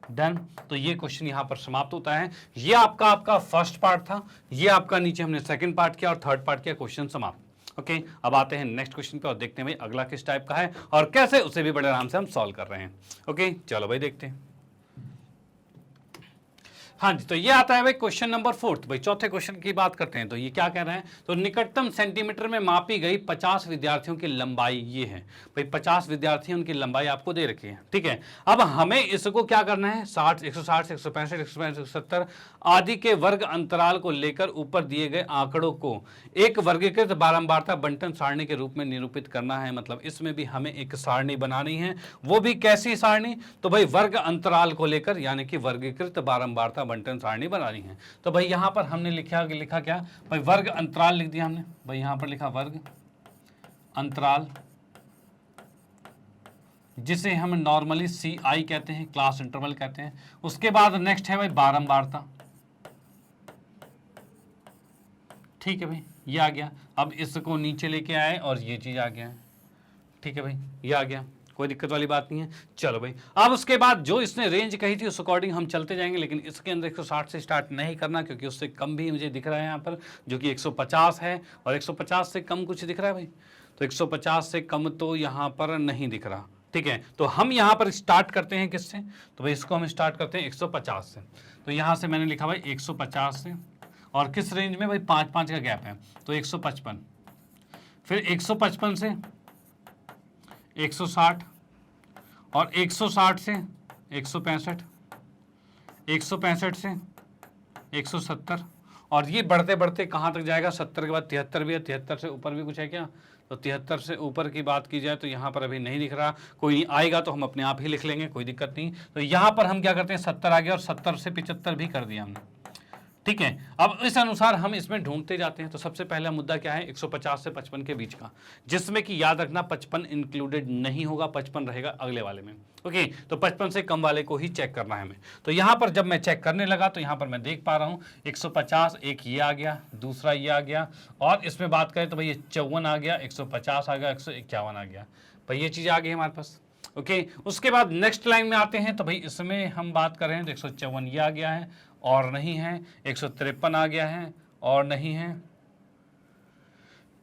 डन, तो ये क्वेश्चन यहां पर समाप्त होता है। ये आपका फर्स्ट पार्ट था, ये आपका नीचे हमने सेकंड पार्ट किया और थर्ड पार्ट किया, क्वेश्चन समाप्त। ओके, अब आते हैं नेक्स्ट क्वेश्चन पे और देखते हैं भाई अगला किस टाइप का है और कैसे उसे भी बड़े आराम से हम सॉल्व कर रहे हैं। ओके, चलो भाई देखते हैं। हाँ जी, तो ये आता है भाई क्वेश्चन नंबर 4। भाई चौथे क्वेश्चन की बात करते हैं। तो ये क्या कह रहे हैं? तो निकटतम सेंटीमीटर में मापी गई 50 विद्यार्थियों की लंबाई ये है। भाई 50 विद्यार्थी, उनकी लंबाई आपको दे रखी है, ठीक है। अब हमें इसको क्या करना है? 60, 160, 165, 165, 170 आदि के वर्ग अंतराल को लेकर ऊपर दिए गए आंकड़ों को एक वर्गीकृत बारंबारता बंटन सारणी के रूप में निरूपित करना है। मतलब इसमें भी हमें एक सारणी बनानी है, वो भी कैसी सारणी? तो भाई वर्ग अंतराल को लेकर, यानी कि वर्गीकृत बारंबारता बंटन सारणी बनानी है। तो भाई यहां पर हमने लिखा क्या? भाई वर्ग अंतराल लिख दिया हमने। भाई यहां पर लिखा वर्ग अंतराल, जिसे हम नॉर्मली CI कहते हैं, क्लास इंटरवल कहते हैं। उसके बाद नेक्स्ट है भाई बारंबारता, ठीक है भाई, ये आ गया। अब इसको नीचे लेके आए और ये चीज आ गया है, ठीक है भाई, ये आ गया, कोई दिक्कत वाली बात नहीं है। चलो भाई, अब उसके बाद जो इसने रेंज कही थी उस अकॉर्डिंग हम चलते जाएंगे, लेकिन इसके अंदर 160 से स्टार्ट नहीं करना, क्योंकि उससे कम भी मुझे दिख रहा है यहाँ पर, जो कि 150 है, और 150 से कम कुछ दिख रहा है भाई। तो 150 से कम तो यहाँ पर नहीं दिख रहा, ठीक है। तो हम यहाँ पर स्टार्ट करते हैं किससे? तो भाई इसको हम स्टार्ट करते हैं 150 से। तो यहाँ से मैंने लिखा भाई 150 से, और किस रेंज में भाई? 5-5 का गैप है, तो 155, फिर 155 से 160, और 160 से 165, 165 से 170, और ये बढ़ते बढ़ते कहाँ तक जाएगा? 70 के बाद 73 भी है, 73 से ऊपर भी कुछ है क्या? तो 73 से ऊपर की बात की जाए तो यहाँ पर अभी नहीं दिख रहा, कोई आएगा तो हम अपने आप ही लिख लेंगे, कोई दिक्कत नहीं। तो यहाँ पर हम क्या करते हैं? 70 आ गया, और 70 से 75 भी कर दिया हमने, ठीक है। अब इस अनुसार हम इसमें ढूंढते जाते हैं। तो सबसे पहला मुद्दा क्या है? 150 से 55 के बीच का, जिसमें कि याद रखना 55 इंक्लूडेड नहीं होगा, 55 रहेगा अगले वाले में। ओके, तो 55 से कम वाले को ही चेक करना है हमें। तो यहाँ पर जब मैं चेक करने लगा तो यहाँ पर मैं देख पा रहा हूँ 150, एक ये आ गया, दूसरा ये आ गया, और इसमें बात करें तो भाई ये 54 आ गया, 150 आ गया, 151 आ गया, भाई ये चीज़ आ गई हमारे पास। ओके, उसके बाद नेक्स्ट लाइन में आते हैं। तो भाई इसमें हम बात करें तो 154 ये आ गया है और नहीं है, 153 आ गया है और नहीं है,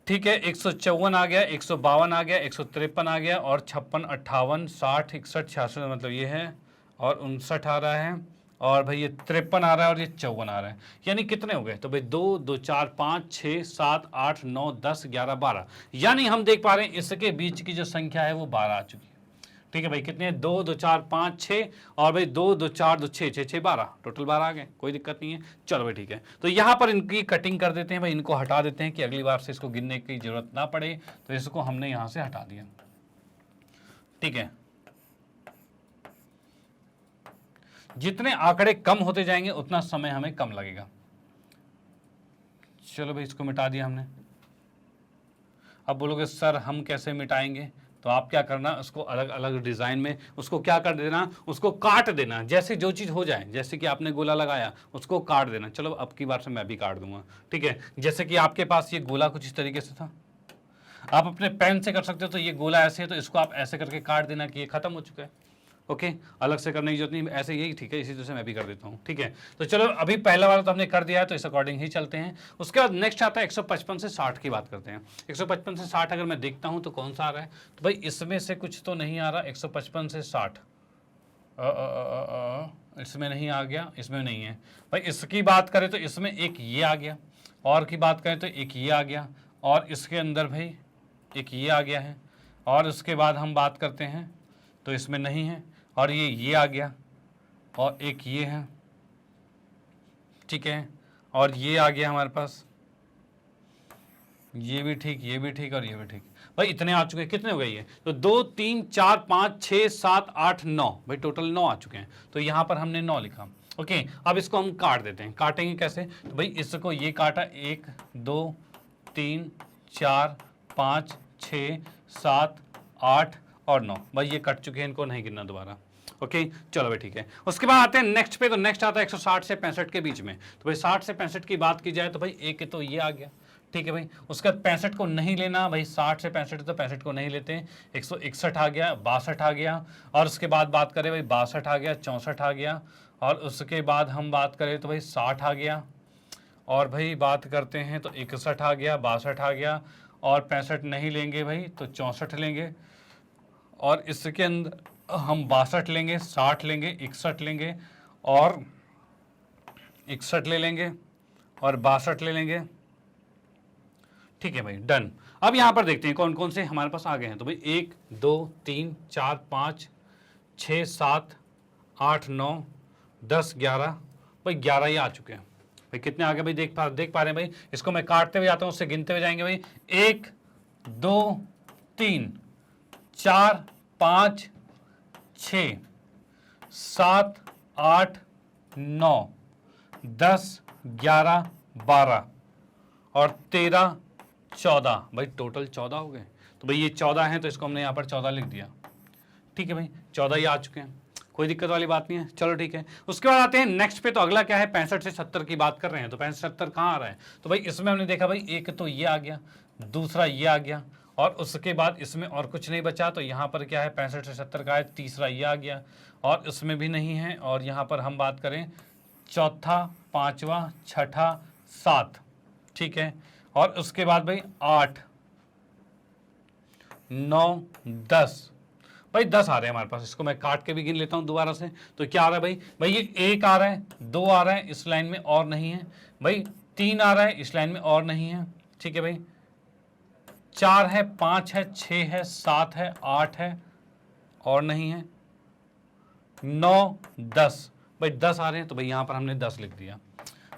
ठीक है, 154 आ गया, 152 आ गया, 153 आ गया, और 56, 58, 60, 61, 66 मतलब ये है, और 59 आ रहा है, और भाई ये 53 आ रहा है, और ये 54 आ रहा है। यानी कितने हो गए? तो भाई 2, 2, 4, 5, 6, 7, 8, 9, 10, 11, 12, यानी हम देख पा रहे हैं इसके बीच की जो संख्या है वो 12 आ चुकी है, ठीक है भाई। कितने? 2, 2, 4, 5, 6, और भाई 2, 2, 4, 2, 6, 6, 6, 12, टोटल 12 आ गए, कोई दिक्कत नहीं है। चलो भाई ठीक है, तो यहाँ पर इनकी कटिंग कर देते हैं भाई, इनको हटा देते हैं कि अगली बार से इसको गिनने की जरूरत ना पड़े। तो इसको हमने यहाँ से हटा दिया, ठीक है। जितने आंकड़े कम होते जाएंगे उतना समय हमें कम लगेगा। चलो भाई इसको मिटा दिया हमने। अब बोलोगे सर हम कैसे मिटाएंगे? तो आप क्या करना, उसको अलग अलग डिज़ाइन में उसको क्या कर देना, उसको काट देना, जैसे जो चीज़ हो जाए। जैसे कि आपने गोला लगाया, उसको काट देना। चलो अब की बार से मैं भी काट दूंगा, ठीक है। जैसे कि आपके पास ये गोला कुछ इस तरीके से था, आप अपने पेन से कर सकते हो। तो ये गोला ऐसे है, तो इसको आप ऐसे करके काट देना कि ये खत्म हो चुका है। ओके, अलग से करने की जरूरत नहीं, ऐसे यही ठीक है, इसी तरह से मैं भी कर देता हूँ, ठीक है। तो चलो अभी पहला वाला तो हमने कर दिया है, तो इस अकॉर्डिंग ही चलते हैं। उसके बाद नेक्स्ट आता है 155 से 60 की बात करते हैं। 155 से 60 अगर मैं देखता हूँ तो कौन सा आ रहा है, तो भाई इसमें से कुछ तो नहीं आ रहा। 155 से 60 इसमें नहीं आ गया, इसमें नहीं है भाई। इसकी बात करें तो इसमें एक ये आ गया, और की बात करें तो एक ये आ गया, और इसके अंदर भाई एक ये आ गया है, और उसके बाद हम बात करते हैं तो इसमें नहीं है, और ये आ गया, और एक ये है, ठीक है, और ये आ गया हमारे पास, ये भी ठीक, ये भी ठीक, और ये भी ठीक। भाई इतने आ चुके हैं, कितने हो गए ये, तो 2 3 4 5 6 7 8 9, भाई टोटल 9 आ चुके हैं। तो यहाँ पर हमने 9 लिखा। ओके, अब इसको हम काट देते हैं। काटेंगे कैसे, तो भाई इसको ये काटा, 1 2 3 4 5 6 7 8 और 9, भाई ये कट चुके हैं, इनको नहीं गिनना दोबारा। ओके, चलो भाई ठीक है। उसके बाद आते हैं नेक्स्ट पे, तो नेक्स्ट आता है 160 से 65 के बीच में। तो भाई 60 से 65 की बात की जाए तो भाई एक तो ये आ गया, ठीक है भाई। उसके बाद 65 को नहीं लेना भाई, 60 से 65 तो 65 को नहीं लेते हैं। 161 आ गया, 62 आ गया, और उसके बाद बात करें भाई 62 आ गया, 64 आ गया, और उसके बाद हम बात करें तो भाई 60 आ गया, और भाई बात करते हैं तो 61 आ गया, 62 आ गया, और 65 नहीं लेंगे भाई तो 64 लेंगे, और इसके अंदर हम 62 लेंगे, 60 लेंगे, 61 लेंगे, और 61 ले लेंगे, और 62 ले लेंगे, ठीक है भाई, डन। अब यहां पर देखते हैं कौन कौन से हमारे पास आ गए हैं। तो भाई 1 2 3 4 5 6 7 8 9 10 11, भाई 11 ये आ चुके हैं। भाई कितने आ गए भाई, देख पा रहे हैं भाई। इसको मैं काटते हुए आता हूं, उससे गिनते हुए जाएंगे भाई। 1 2 3 4 5 6 7 8 9 10 11 12 और 13 14, भाई टोटल 14 हो गए। तो भाई ये 14 हैं, तो इसको हमने यहाँ पर 14 लिख दिया, ठीक है भाई। 14 ही आ चुके हैं, कोई दिक्कत वाली बात नहीं है, चलो ठीक है। उसके बाद आते हैं नेक्स्ट पे, तो अगला क्या है, 65 से 70 की बात कर रहे हैं। तो 65 70 कहाँ आ रहा है, तो भाई इसमें हमने देखा भाई एक तो ये आ गया, दूसरा ये आ गया, और उसके बाद इसमें और कुछ नहीं बचा। तो यहाँ पर क्या है, 65 से 70 का है, तीसरा ये आ गया, और इसमें भी नहीं है। और यहाँ पर हम बात करें चौथा, पाँचवा, छठा, 7, ठीक है, और उसके बाद भाई 8 9 10, भाई 10 आ रहे हैं हमारे पास। इसको मैं काट के भी गिन लेता हूं दोबारा से। तो क्या आ रहा है भाई, भाई ये 1 आ रहा है, 2 आ रहा है, इस लाइन में और नहीं है भाई, 3 आ रहा है, इस लाइन में और नहीं है, ठीक है भाई, 4 है, 5 है, 6 है, 7 है, 8 है और नहीं है, 9 10, भाई 10 आ रहे हैं। तो भाई यहां पर हमने 10 लिख दिया।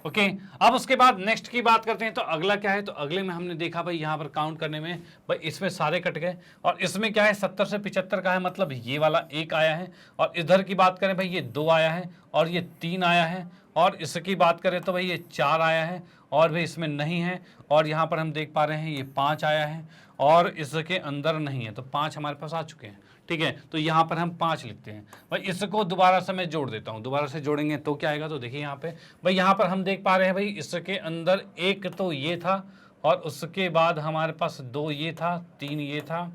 ओके, अब उसके बाद नेक्स्ट की बात करते हैं। तो अगला क्या है, तो अगले में हमने देखा भाई यहाँ पर काउंट करने में भाई इसमें सारे कट गए, और इसमें क्या है 70 से 75 का है, मतलब ये वाला 1 आया है, और इधर की बात करें भाई ये 2 आया है, और ये 3 आया है, और इसकी बात करें तो भाई ये 4 आया है, और भाई इसमें नहीं है, और यहाँ पर हम देख पा रहे हैं ये 5 आया है, और इसके अंदर नहीं है। तो 5 हमारे पास आ चुके हैं, ठीक है। तो यहाँ पर हम 5 लिखते हैं भाई। इसको दोबारा से मैं जोड़ देता हूँ, दोबारा से जोड़ेंगे तो क्या आएगा, तो देखिए यहाँ पे भाई, यहाँ पर हम देख पा रहे हैं भाई इसके अंदर एक तो ये था, और उसके बाद हमारे पास 2 ये था, 3 ये था,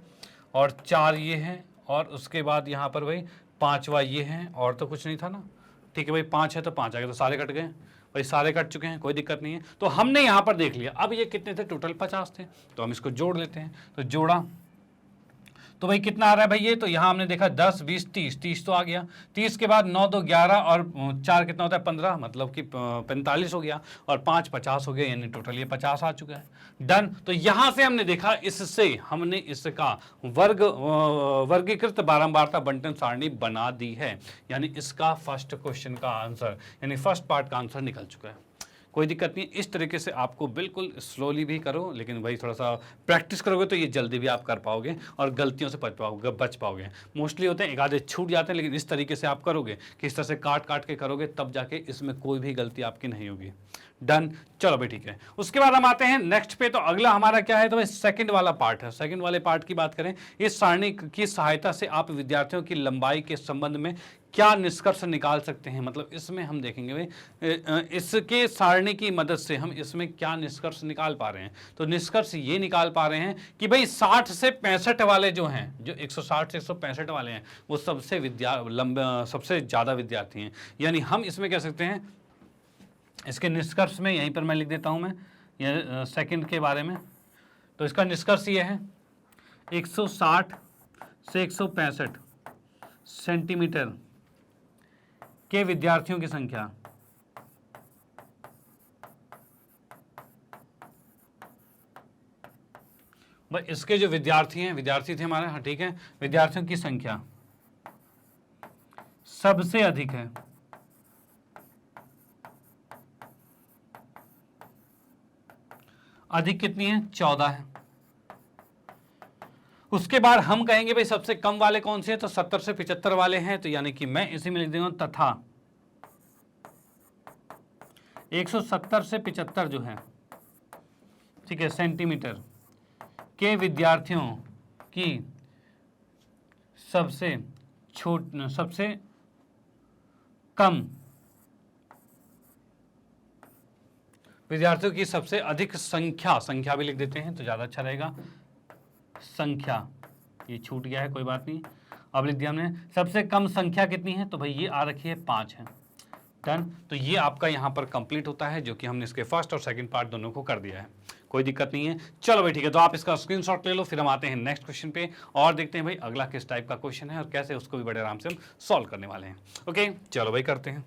और 4 ये हैं, और उसके बाद यहाँ पर भाई 5वां ये है, और तो कुछ नहीं था ना, ठीक है भाई। 5 है तो 5 आ गए, तो सारे कट गए भाई, सारे कट चुके हैं, कोई दिक्कत नहीं है। तो हमने यहाँ पर देख लिया। अब ये कितने थे, टोटल 50 थे, तो हम इसको जोड़ लेते हैं। तो जोड़ा तो भाई कितना आ रहा है भाई ये, तो यहाँ हमने देखा 10 20 30, 30 तो आ गया। 30 के बाद 9 2 11 और 4 कितना होता है 15, मतलब कि 45 हो गया, और 5 50 हो गया, यानी टोटल ये 50 आ चुका है। डन। तो यहाँ से हमने देखा, इससे हमने इसका वर्गीकृत बारंबारता बंटन सारणी बना दी है, यानी इसका फर्स्ट क्वेश्चन का आंसर, यानी फर्स्ट पार्ट का आंसर निकल चुका है। कोई दिक्कत नहीं, इस तरीके से आपको बिल्कुल स्लोली भी करो, लेकिन भाई थोड़ा सा प्रैक्टिस करोगे तो ये जल्दी भी आप कर पाओगे, और गलतियों से बच पाओगे। मोस्टली होते हैं एक आधे छूट जाते हैं, लेकिन इस तरीके से आप करोगे कि इस तरह से काट काट के करोगे, तब जाके इसमें कोई भी गलती आपकी नहीं होगी। डन। चलो भाई ठीक है। उसके बाद हम आते हैं नेक्स्ट पे। तो अगला हमारा क्या है, तो भाई सेकंड वाला पार्ट है। सेकंड वाले पार्ट की बात करें, इस सारणी की सहायता से आप विद्यार्थियों की लंबाई के संबंध में क्या निष्कर्ष निकाल सकते हैं, मतलब इसमें हम देखेंगे भाई इसके सारणी की मदद से हम इसमें क्या निष्कर्ष निकाल पा रहे हैं। तो निष्कर्ष ये निकाल पा रहे हैं कि भाई 60 से 65 वाले जो हैं, जो 160 से 165 वाले हैं, वो सबसे सबसे ज़्यादा विद्यार्थी हैं। यानी हम इसमें कह सकते हैं, इसके निष्कर्ष में यहीं पर मैं लिख देता हूँ मैं ये सेकंड के बारे में। तो इसका निष्कर्ष ये है 160 से 165 सेंटीमीटर के विद्यार्थियों की संख्या भाई इसके जो विद्यार्थी थे हमारे, हाँ ठीक है, विद्यार्थियों की संख्या सबसे अधिक है। अधिक कितनी है? 14 है। उसके बाद हम कहेंगे भाई सबसे कम वाले कौन से हैं, तो 70 से 75 वाले हैं। तो यानी कि मैं इसी में लिख दूंगा तथा 170 से 75 जो है, ठीक है, सेंटीमीटर के विद्यार्थियों की सबसे कम विद्यार्थियों की सबसे अधिक संख्या भी लिख देते हैं तो ज़्यादा अच्छा रहेगा। संख्या, ये छूट गया है, कोई बात नहीं, अब लिख दिया हमने। सबसे कम संख्या कितनी है, तो भाई ये आ रखी है 5 है। डन। तो ये आपका यहाँ पर कंप्लीट होता है, जो कि हमने इसके फर्स्ट और सेकंड पार्ट दोनों को कर दिया है, कोई दिक्कत नहीं है। चलो भाई ठीक है, तो आप इसका स्क्रीनशॉट ले लो, फिर हम आते हैं नेक्स्ट क्वेश्चन पे और देखते हैं भाई अगला किस टाइप का क्वेश्चन है और कैसे उसको भी बड़े आराम से हम सॉल्व करने वाले हैं। ओके चलो भाई करते हैं।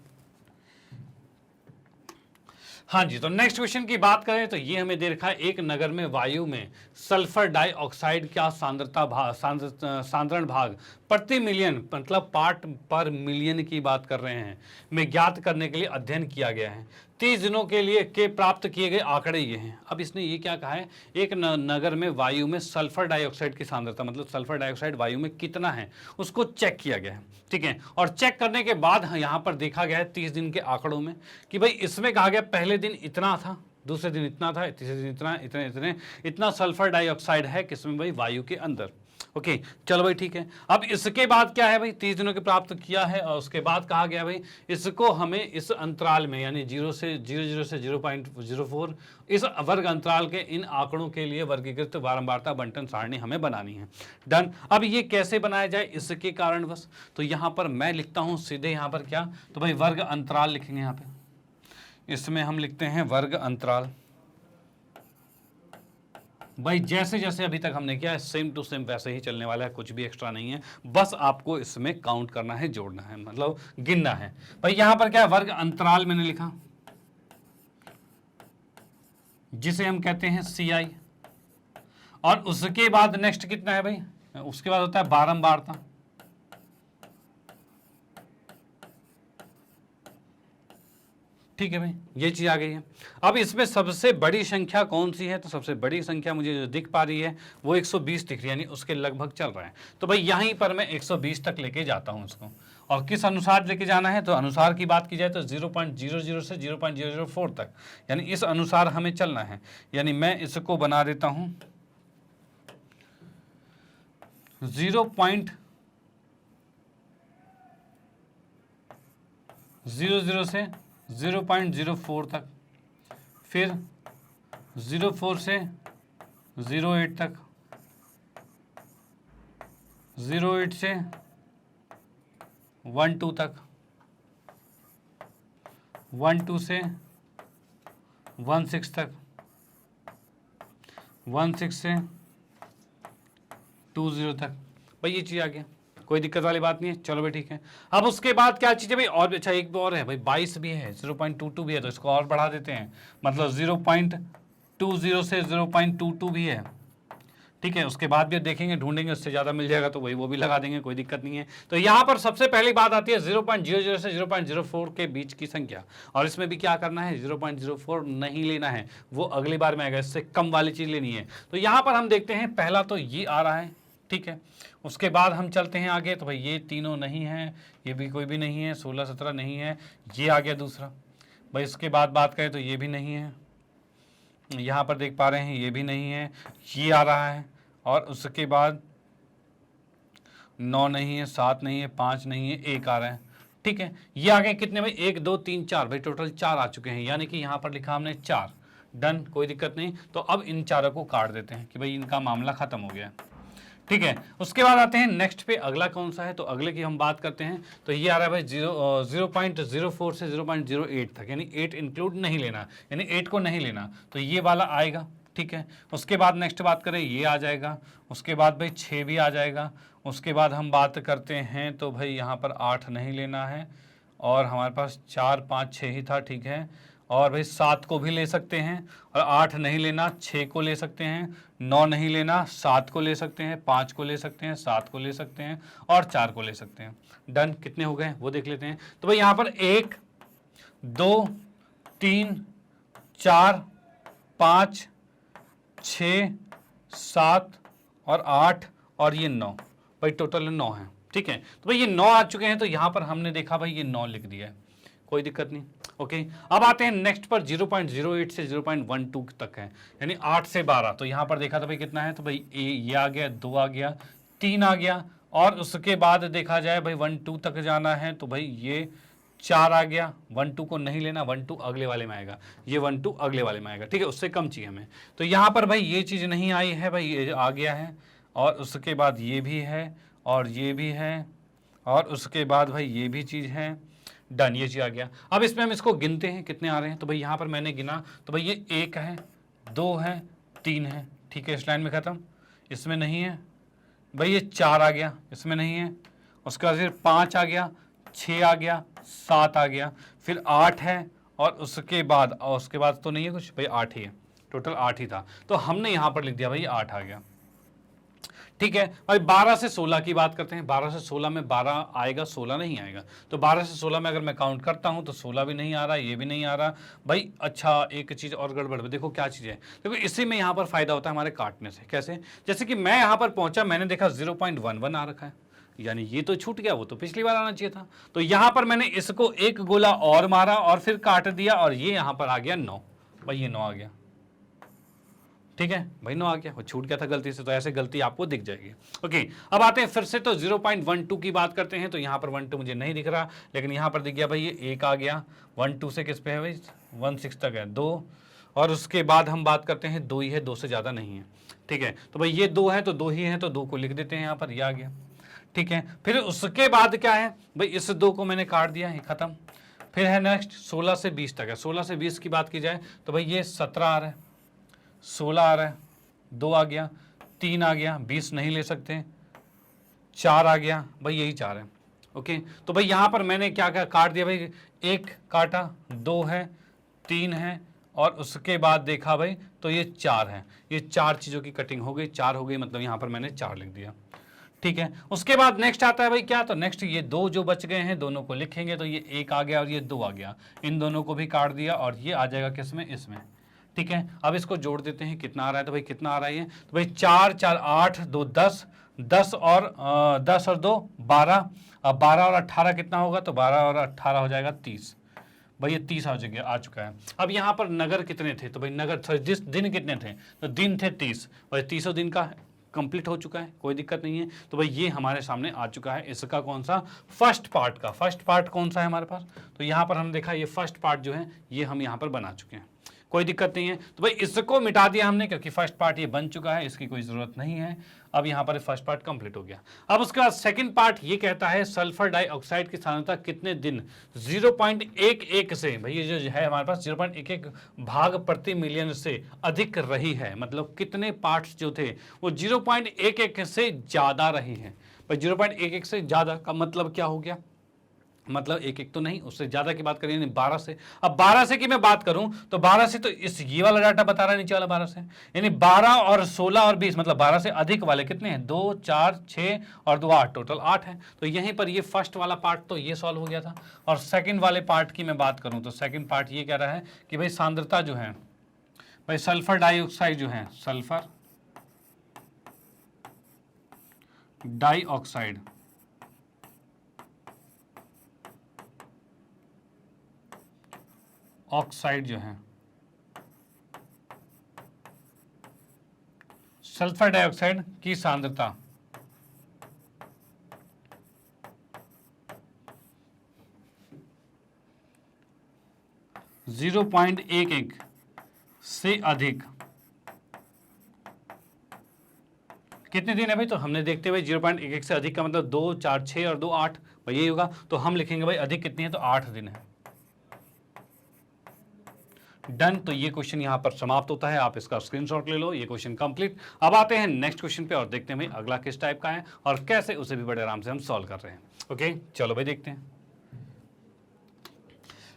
हाँ जी, तो नेक्स्ट क्वेश्चन की बात करें तो ये हमें दे रखा है, एक नगर में वायु में सल्फर डाइऑक्साइड का सांद्रण भाग प्रति मिलियन, मतलब पार्ट पर मिलियन की बात कर रहे हैं, में ज्ञात करने के लिए अध्ययन किया गया है। 30 दिनों के लिए के प्राप्त किए गए आंकड़े ये हैं। अब इसने ये क्या कहा है, एक नगर में वायु में सल्फर डाइऑक्साइड की सांद्रता, मतलब सल्फर डाइऑक्साइड वायु में कितना है, उसको चेक किया गया है, ठीक है। और चेक करने के बाद यहाँ पर देखा गया है 30 दिन के आंकड़ों में कि भाई इसमें कहा गया पहले दिन इतना था, दूसरे दिन इतना था, तीसरे दिन इतना, इतना सल्फर डाइऑक्साइड है किसमें भाई, वायु के अंदर। ओके चलो भाई ठीक है। अब इसके बाद क्या है भाई, 30 दिनों के प्राप्त किया है और उसके बाद कहा गया भाई इसको हमें इस अंतराल में, यानी 0 से 0.04 इस वर्ग अंतराल के इन आंकड़ों के लिए वर्गीकृत बारंबारता बंटन सारणी हमें बनानी है। डन। अब ये कैसे बनाया जाए, इसके कारणवश तो यहाँ पर मैं लिखता हूँ सीधे यहाँ पर क्या, तो भाई वर्ग अंतराल लिखेंगे यहाँ पे, इसमें हम लिखते हैं वर्ग अंतराल। भाई जैसे जैसे अभी तक हमने किया है सेम टू सेम वैसे ही चलने वाला है, कुछ भी एक्स्ट्रा नहीं है, बस आपको इसमें काउंट करना है, जोड़ना है, मतलब गिनना है। भाई यहां पर क्या वर्ग अंतराल मैंने लिखा, जिसे हम कहते हैं CI, और उसके बाद नेक्स्ट कितना है भाई, उसके बाद होता है बारंबारता। ठीक है भाई, ये चीज आ गई है। अब इसमें सबसे बड़ी संख्या कौन सी है, तो सबसे बड़ी संख्या मुझे जो दिख पा रही है वो 120 दिख रही है, यानी उसके लगभग चल रहा है। तो भाई यहीं पर मैं 120 तक लेके जाता हूं इसको। और किस अनुसार लेके जाना है, तो अनुसार की बात की जाए तो 0.00 से 0.004 तक, यानी इस अनुसार हमें चलना है। यानी मैं इसको बना देता हूं 0.00 से 0.04 तक, फिर 04 से 08 तक, 08 से 12 तक, 12 से 16 तक, 16 से 20 तक। भाई ये चीज़ आ गया, कोई दिक्कत वाली बात नहीं है। चलो भाई ठीक है। अब उसके बाद क्या चीज़ है भाई, और अच्छा एक और है भाई, 22 भी है, 0.22 भी है, तो इसको और बढ़ा देते हैं, मतलब 0.20 से 0.22 भी है, ठीक है। उसके बाद भी देखेंगे, ढूंढेंगे, उससे ज़्यादा मिल जाएगा तो वही वो भी लगा देंगे, कोई दिक्कत नहीं है। तो यहाँ पर सबसे पहली बात आती है 0.00 से 0.04 के बीच की संख्या, और इसमें भी क्या करना है, 0.04 नहीं लेना है, वो अगली बार में आएगा, इससे कम वाली चीज़ लेनी है। तो यहाँ पर हम देखते हैं पहला तो ये आ रहा है, ठीक है। उसके बाद हम चलते हैं आगे, तो भाई ये तीनों नहीं है, ये भी कोई भी नहीं है, 16 17 नहीं है, ये आ गया दूसरा। भाई इसके बाद बात करें तो ये भी नहीं है, यहाँ पर देख पा रहे हैं ये भी नहीं है, ये आ रहा है, और उसके बाद 9 नहीं है, 7 नहीं है, 5 नहीं है, 1 आ रहा है। ठीक है, ये आ गए कितने भाई, 1 2 3 4 भाई, टोटल 4 आ चुके हैं, यानी कि यहाँ पर लिखा हमने 4, डन, कोई दिक्कत नहीं। तो अब इन चारों को काट देते हैं कि भाई इनका मामला खत्म हो गया, ठीक है। उसके बाद आते हैं नेक्स्ट पे, अगला कौन सा है, तो अगले की हम बात करते हैं। तो ये आ रहा है भाई 0.04 से 0.08 तक, यानी 8 इंक्लूड नहीं लेना, यानी 8 को नहीं लेना, तो ये वाला आएगा, ठीक है। उसके बाद नेक्स्ट बात करें, ये आ जाएगा। उसके बाद भाई 6 भी आ जाएगा। उसके बाद हम बात करते हैं तो भाई यहाँ पर 8 नहीं लेना है, और हमारे पास 4 5 6 ही था, ठीक है। और भाई 7 को भी ले सकते हैं, और 8 नहीं लेना, 6 को ले सकते हैं, 9 नहीं लेना, 7 को ले सकते हैं, 5 को ले सकते हैं, 7 को ले सकते हैं, और 4 को ले सकते हैं। डन, कितने हो गए वो देख लेते हैं। तो भाई यहाँ पर 1 2 3 4 5 6 7 और 8 और ये 9, भाई टोटल 9 है, ठीक है। तो भाई ये 9 आ चुके हैं, तो यहाँ पर हमने देखा भाई ये 9 लिख दिया है, कोई दिक्कत नहीं, ओके। अब आते हैं नेक्स्ट पर, 0.08 से 0.12 तक है, यानी 8 से 12। तो यहाँ पर देखा था भाई कितना है, तो भाई ये आ गया, 2 आ गया, 3 आ गया, और उसके बाद देखा जाए भाई 1 2 तक जाना है, तो भाई ये 4 आ गया। 1 2 को नहीं लेना, 1 2 अगले वाले में आएगा, ये 1 2 अगले वाले में आएगा, ठीक है, उससे कम चाहिए हमें। तो यहाँ पर भाई ये चीज़ नहीं आई है भाई, ये आ गया है, और उसके बाद ये भी है, और ये भी है, और उसके बाद भाई ये भी चीज़ है, डन, ये चीज़ आ गया। अब इसमें हम इसको गिनते हैं कितने आ रहे हैं। तो भाई यहाँ पर मैंने गिना, तो भाई ये 1 है, 2 है, 3 है, ठीक है, इस लाइन में ख़त्म, इसमें नहीं है भाई, ये 4 आ गया, इसमें नहीं है। उसके बाद फिर 5 आ गया, 6 आ गया, 7 आ गया, फिर 8 है, और उसके बाद तो नहीं है कुछ भाई, 8 ही है, टोटल 8 ही था। तो हमने यहाँ पर लिख दिया भाई 8 आ गया, ठीक है। भाई 12 से 16 की बात करते हैं। 12 से 16 में 12 आएगा, 16 नहीं आएगा। तो 12 से 16 में अगर मैं काउंट करता हूं तो 16 भी नहीं आ रहा, ये भी नहीं आ रहा भाई। अच्छा, एक चीज़ और गड़बड़, देखो क्या चीज़ है, देखो इसी में यहाँ पर फायदा होता है हमारे काटने से। कैसे, जैसे कि मैं यहाँ पर पहुंचा, मैंने देखा 0.11 आ रखा है, यानी ये तो छूट गया, वो तो पिछली बार आना चाहिए था। तो यहाँ पर मैंने इसको एक गोला और मारा और फिर काट दिया, और ये यहाँ पर आ गया 9, भाई ये 9 आ गया, ठीक है भाई, 9 आ गया, वो छूट गया था गलती से, तो ऐसे गलती आपको दिख जाएगी, ओके। अब आते हैं फिर से, तो 0.12 की बात करते हैं। तो यहाँ पर 1 2 मुझे नहीं दिख रहा, लेकिन यहाँ पर दिख गया भाई, ये 1 आ गया। 1 2 से किस पे है भाई, 1 6 तक है, 2, और उसके बाद हम बात करते हैं 2 ही है, 2 से ज़्यादा नहीं है, ठीक है। तो भाई ये 2 है, तो 2 ही है, तो 2 को लिख देते हैं यहाँ पर, ये आ गया, ठीक है। फिर उसके बाद क्या है भाई, इस 2 को मैंने काट दिया, ये खत्म। फिर है नेक्स्ट 16 से 20 तक है। 16 से 20 की बात की जाए तो भाई ये 17 आ रहा है, 16 आ रहा है, 2 आ गया, 3 आ गया, 20 नहीं ले सकते, 4 आ गया भाई, यही 4 है, ओके। तो भाई यहाँ पर मैंने क्या क्या काट दिया भाई, 1 काटा, 2 है, 3 है, और उसके बाद देखा भाई तो ये 4 है। ये 4 चीज़ों की कटिंग हो गई, 4 हो गई, मतलब यहाँ पर मैंने 4 लिख दिया, ठीक है। उसके बाद नेक्स्ट आता है भाई क्या, तो नेक्स्ट ये 2 जो बच गए हैं, दोनों को लिखेंगे, तो ये 1 आ गया और ये 2 आ गया, इन दोनों को भी काट दिया, और ये आ जाएगा किसमें, इसमें, ठीक है। अब इसको जोड़ देते हैं, कितना आ रहा है, तो भाई कितना आ रहा है ये, तो भाई 4 4 8 2 10, 10 और 2 12, अब 12 और 18 कितना होगा, तो 12 और 18 हो जाएगा 30, भाई ये 30 आ चुका है। अब यहाँ पर नगर कितने थे, तो भाई नगर, सॉरी दिन कितने थे, तो दिन थे 30, भाई 30 दिन का कंप्लीट हो चुका है, कोई दिक्कत नहीं है। तो भाई ये हमारे सामने आ चुका है, इसका कौन सा, फर्स्ट पार्ट का। फर्स्ट पार्ट कौन सा है हमारे पास, तो यहाँ पर हमने देखा ये फर्स्ट पार्ट जो है ये हम यहाँ पर बना चुके हैं, कोई दिक्कत नहीं है। तो भाई इसको मिटा दिया हमने, क्योंकि फर्स्ट पार्ट ये बन चुका है, इसकी कोई ज़रूरत नहीं है। अब यहाँ पर फर्स्ट पार्ट कंप्लीट हो गया। अब उसके बाद सेकंड पार्ट ये कहता है सल्फर डाइऑक्साइड की सांद्रता कितने दिन 0.11 से, भाई ये जो है हमारे पास 0.11 भाग प्रति मिलियन से अधिक रही है, मतलब कितने पार्ट्स जो थे वो 0.11 से ज़्यादा रही हैं। भाई 0.11 से ज़्यादा का मतलब क्या हो गया, मतलब 1 तो नहीं, उससे ज्यादा की बात करें, यानी 12 से। अब 12 से की मैं बात करूं तो 12 से, तो इस ये वाला डाटा बता रहा है नीचे वाला 12 से, यानी 12 और 16 और 20, मतलब 12 से अधिक वाले कितने हैं, 2 4 6 और 2 8, टोटल 8 है। तो यहीं पर ये फर्स्ट वाला पार्ट तो ये सॉल्व हो गया था। और सेकंड वाले पार्ट की मैं बात करूं तो सेकंड पार्ट ये कह रहा है कि भाई सांद्रता जो है, भाई सल्फर डाइऑक्साइड जो है, सल्फर डाइऑक्साइड ऑक्साइड जो है, सल्फर डाइऑक्साइड की सांद्रता 0.11 से अधिक कितने दिन है भाई? तो हमने देखते हुए 0.11 से अधिक का मतलब 2, 4, 6 और 2, 8 भाई यही होगा। तो हम लिखेंगे भाई अधिक कितनी है, तो 8 दिन है। डन। तो ये क्वेश्चन यहां पर समाप्त होता है, आप इसका स्क्रीनशॉट ले लो, ये क्वेश्चन कंप्लीट। अब आते हैं नेक्स्ट क्वेश्चन पे और देखते हैं भाई अगला किस टाइप का है और कैसे उसे भी बड़े आराम से हम सॉल्व कर रहे हैं। ओके चलो भाई देखते हैं।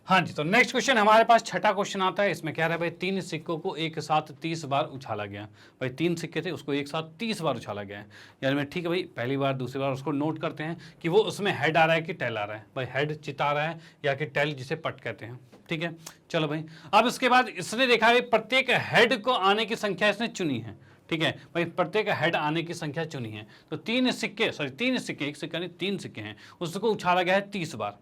हाँ जी, तो नेक्स्ट क्वेश्चन हमारे पास छठा क्वेश्चन आता है। इसमें कह रहा है भाई 3 सिक्कों को एक साथ 30 बार उछाला गया। भाई 3 सिक्के थे, उसको एक साथ 30 बार उछाला गया है। यानी मैं ठीक है भाई, पहली बार दूसरी बार उसको नोट करते हैं कि वो उसमें हेड आ रहा है कि टेल आ रहा है। भाई हेड चिता रहा है या कि टेल जिसे पट कहते हैं। ठीक है चलो भाई। अब इसके बाद इसने देखा है प्रत्येक हेड को आने की संख्या इसने चुनी है। ठीक है भाई, प्रत्येक हेड आने की संख्या चुनी है। तो 3 सिक्के, एक सिक्का नहीं 3 सिक्के हैं, उसको उछाला गया है 30 बार।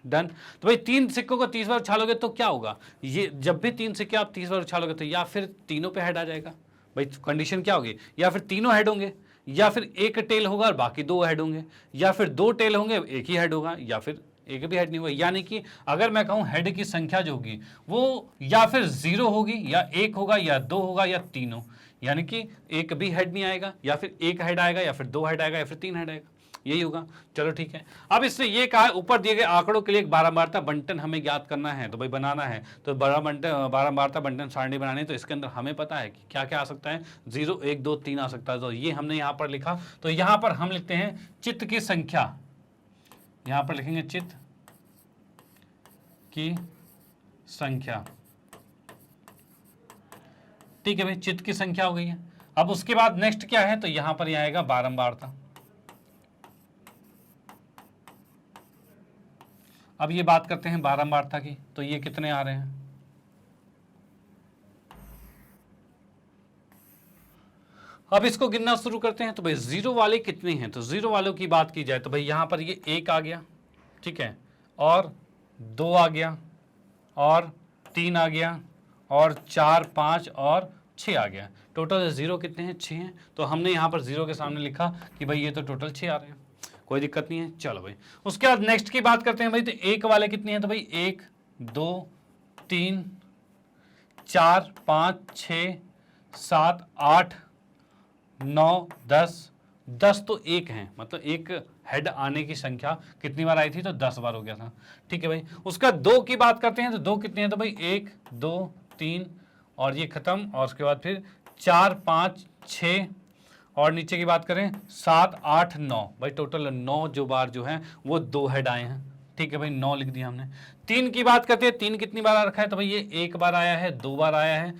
डन। तो भाई 3 सिक्कों को 30 बार उछालोगे तो क्या होगा, ये जब भी 3 सिक्के आप 30 बार उछालोगे तो या फिर तीनों पे हेड आ जाएगा। भाई कंडीशन क्या होगी, या फिर तीनों हेड होंगे, या फिर एक टेल होगा और बाकी 2 हेड होंगे, या फिर 2 टेल होंगे एक ही हेड होगा, या फिर एक भी हेड नहीं होगा। यानी कि अगर मैं कहूं हेड की संख्या जो होगी वो या फिर 0 होगी, या 1 होगा, या 2 होगा, या तीनों। यानी कि एक भी हेड नहीं आएगा, या फिर एक हेड आएगा, या फिर 2 हेड आएगा, या फिर 3 हेड आएगा, यही होगा। चलो ठीक है। अब इसने ये कहा है ऊपर दिए गए आंकड़ों के लिए एक बारंबारता बंटन हमें ज्ञात करना है। तो भाई बनाना है तो बारंबारता बंटन सारणी बनानी है। तो इसके अंदर हमें पता है कि क्या क्या आ सकता है, 0, 1, 2, 3 आ सकता है। तो ये हमने यहाँ पर लिखा। तो यहाँ पर हम लिखते हैं चित्त की संख्या, यहाँ पर लिखेंगे चित्त की संख्या। ठीक है भाई, चित्त की संख्या हो गई है। अब उसके बाद नेक्स्ट क्या है, तो यहां पर आएगा बारंबारता। अब ये बात करते हैं बारंबारता की। तो ये कितने आ रहे हैं, अब इसको गिनना शुरू करते हैं। तो भाई 0 वाले कितने हैं, तो 0 वालों की बात की जाए तो भाई यहां पर ये 1 आ गया, ठीक है, और 2 आ गया, और 3 आ गया, और 4, 5 और 6 आ गया। टोटल 0 कितने हैं, 6 हैं। तो हमने यहाँ पर 0 के सामने लिखा कि भाई ये तो टोटल 6 आ रहे हैं, कोई दिक्कत नहीं है। चलो भाई उसके बाद नेक्स्ट की बात करते हैं भाई। तो 1 वाले कितने हैं, तो भाई 1, 2, 3, 4, 5, 6, 7, 8, 9, 10, 10 तो 1 हैं, मतलब एक हेड आने की संख्या कितनी बार आई थी, तो 10 बार हो गया था। ठीक है भाई। उसका 2 की बात करते हैं। तो 2 कितने हैं, तो भाई 1, 2, 3 और ये खत्म, और उसके बाद फिर 4, 5, 6 और नीचे की बात करें 7, 8, 9। भाई टोटल 9 जो बार जो है वो 2 हेड आए हैं। ठीक है भाई, 9 लिख दिया हमने। 3 की बात करते हैं। 3 कितनी बार आ रखा है, तो भाई ये 1 बार आया है, 2 बार आया है,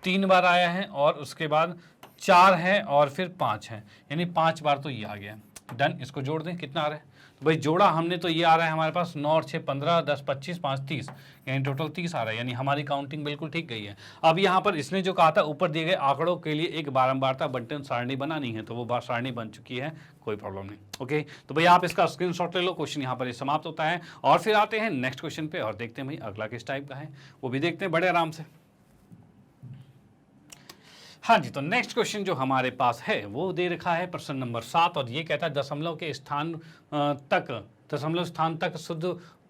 3 बार आया है, और उसके बाद 4 है और फिर 5 है, यानी 5 बार तो ये आ गया। डन। इसको जोड़ दें, कितना आ रहा है, तो भाई जोड़ा हमने तो ये आ रहा है हमारे पास 9 और 6 15, 10 25 5 30, यानी टोटल 30 आ रहा है। यानी हमारी काउंटिंग बिल्कुल ठीक गई है। अब यहाँ पर इसने जो कहा था ऊपर दिए गए आंकड़ों के लिए एक बारंबारता बंटन सारणी बनानी है, तो वो सारणी बन चुकी है, कोई प्रॉब्लम नहीं। ओके, तो भाई आप इसका स्क्रीनशॉट ले लो। क्वेश्चन यहाँ पर समाप्त होता है और फिर आते हैं नेक्स्ट क्वेश्चन पे और देखते हैं भाई अगला किस टाइप का है, वो भी देखते हैं बड़े आराम से। हाँ जी, तो नेक्स्ट क्वेश्चन जो हमारे पास है वो दे रखा है प्रश्न नंबर 7, और ये कहता है दशमलव स्थान तक शुद्ध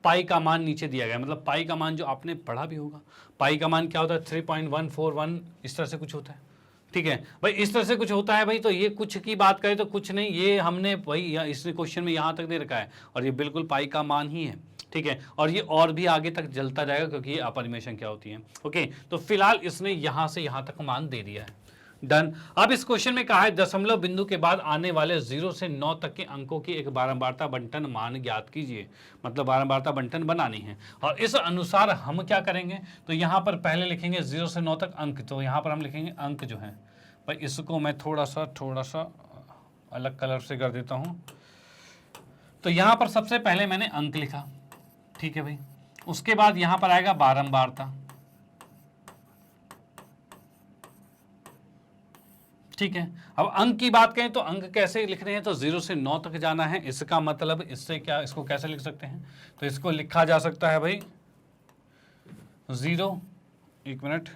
पाई का मान नीचे दिया गया। मतलब पाई का मान जो आपने पढ़ा भी होगा, पाई का मान क्या होता है, 3.141 इस तरह से कुछ होता है। ठीक है भाई, इस तरह से कुछ होता है भाई। तो ये कुछ की बात करें तो कुछ नहीं, ये हमने भाई इस क्वेश्चन में यहाँ तक दे रखा है और ये बिल्कुल पाई का मान ही है। ठीक है, और ये और भी आगे तक जलता जाएगा क्योंकि ये अपरिमेय संख्या होती है। ओके, तो फिलहाल इसने यहाँ से यहाँ तक मान दे दिया है। डन। अब इस क्वेश्चन में कहा है दशमलव बिंदु के बाद आने वाले 0 से 9 तक के अंकों की एक बारंबारता बंटन मान ज्ञात कीजिए। मतलब बारंबारता बंटन बनानी है और इस अनुसार हम क्या करेंगे, तो यहाँ पर पहले लिखेंगे 0 से 9 तक अंक। तो यहाँ पर हम लिखेंगे अंक जो है भाई, इसको मैं थोड़ा सा अलग कलर से कर देता हूँ। तो यहाँ पर सबसे पहले मैंने अंक लिखा, ठीक है भाई। उसके बाद यहाँ पर आएगा बारंबारता, ठीक है। अब अंक की बात करें तो अंक कैसे लिख रहे हैं, तो 0 से 9 तक जाना है। इसका मतलब इससे क्या, इसको कैसे लिख सकते हैं, तो इसको लिखा जा सकता है भाई 0, एक मिनट,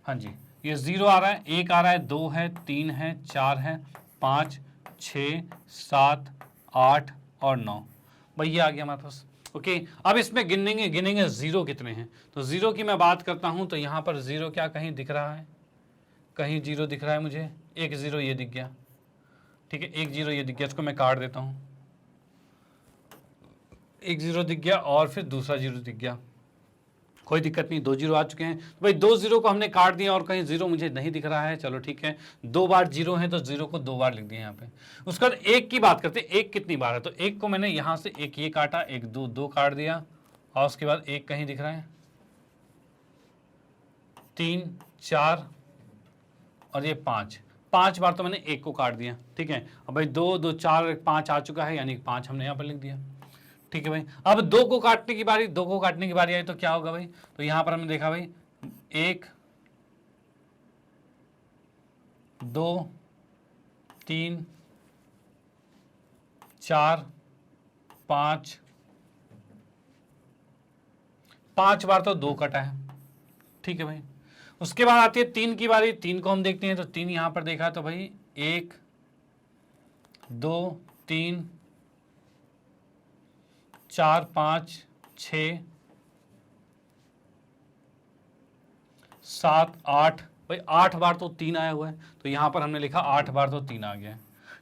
हाँ जी, ये 0 आ रहा है, 1 आ रहा है, 2 है, 3 है, 4 है, 5, 6, 7, 8 और 9। भाई ये आ गया हमारे पास। ओके, अब इसमें गिनेंगे जीरो कितने हैं। तो जीरो की मैं बात करता हूं तो यहां पर जीरो क्या कहीं दिख रहा है, कहीं जीरो दिख रहा है मुझे, एक जीरो ये दिख गया, ठीक है, एक जीरो ये दिख गया, इसको मैं काट देता हूं, एक जीरो दिख गया और फिर दूसरा जीरो दिख गया, कोई दिक्कत नहीं, दो जीरो आ चुके हैं। तो भाई दो जीरो को हमने काट दिया और कहीं जीरो मुझे नहीं दिख रहा है, चलो ठीक है, दो बार जीरो है तो जीरो को दो बार लिख दिया यहाँ पे। उसके बाद एक की बात करते हैं, एक कितनी बार है, तो एक को मैंने यहाँ से एक ये काटा, एक दो, दो काट दिया, और उसके बाद एक कहीं दिख रहा है, तीन, चार और ये पाँच, पाँच बार तो मैंने एक को काट दिया, ठीक है। अब भाई दो, दो चार, पाँच आ चुका है, यानी पाँच हमने यहाँ पर लिख दिया, ठीक है भाई। अब दो को काटने की बारी, दो को काटने की बारी आई तो क्या होगा भाई, तो यहां पर हमने देखा भाई एक, दो, तीन, चार, पाँच, पाँच बार तो दो कटा है, ठीक है भाई। उसके बाद आती है तीन की बारी, तीन को हम देखते हैं तो तीन यहां पर देखा तो भाई एक, दो, तीन, चार, पाँच, छ, सात, आठ, भाई आठ बार तो तीन आया हुआ है, तो यहां पर हमने लिखा आठ बार तो तीन आ गया है,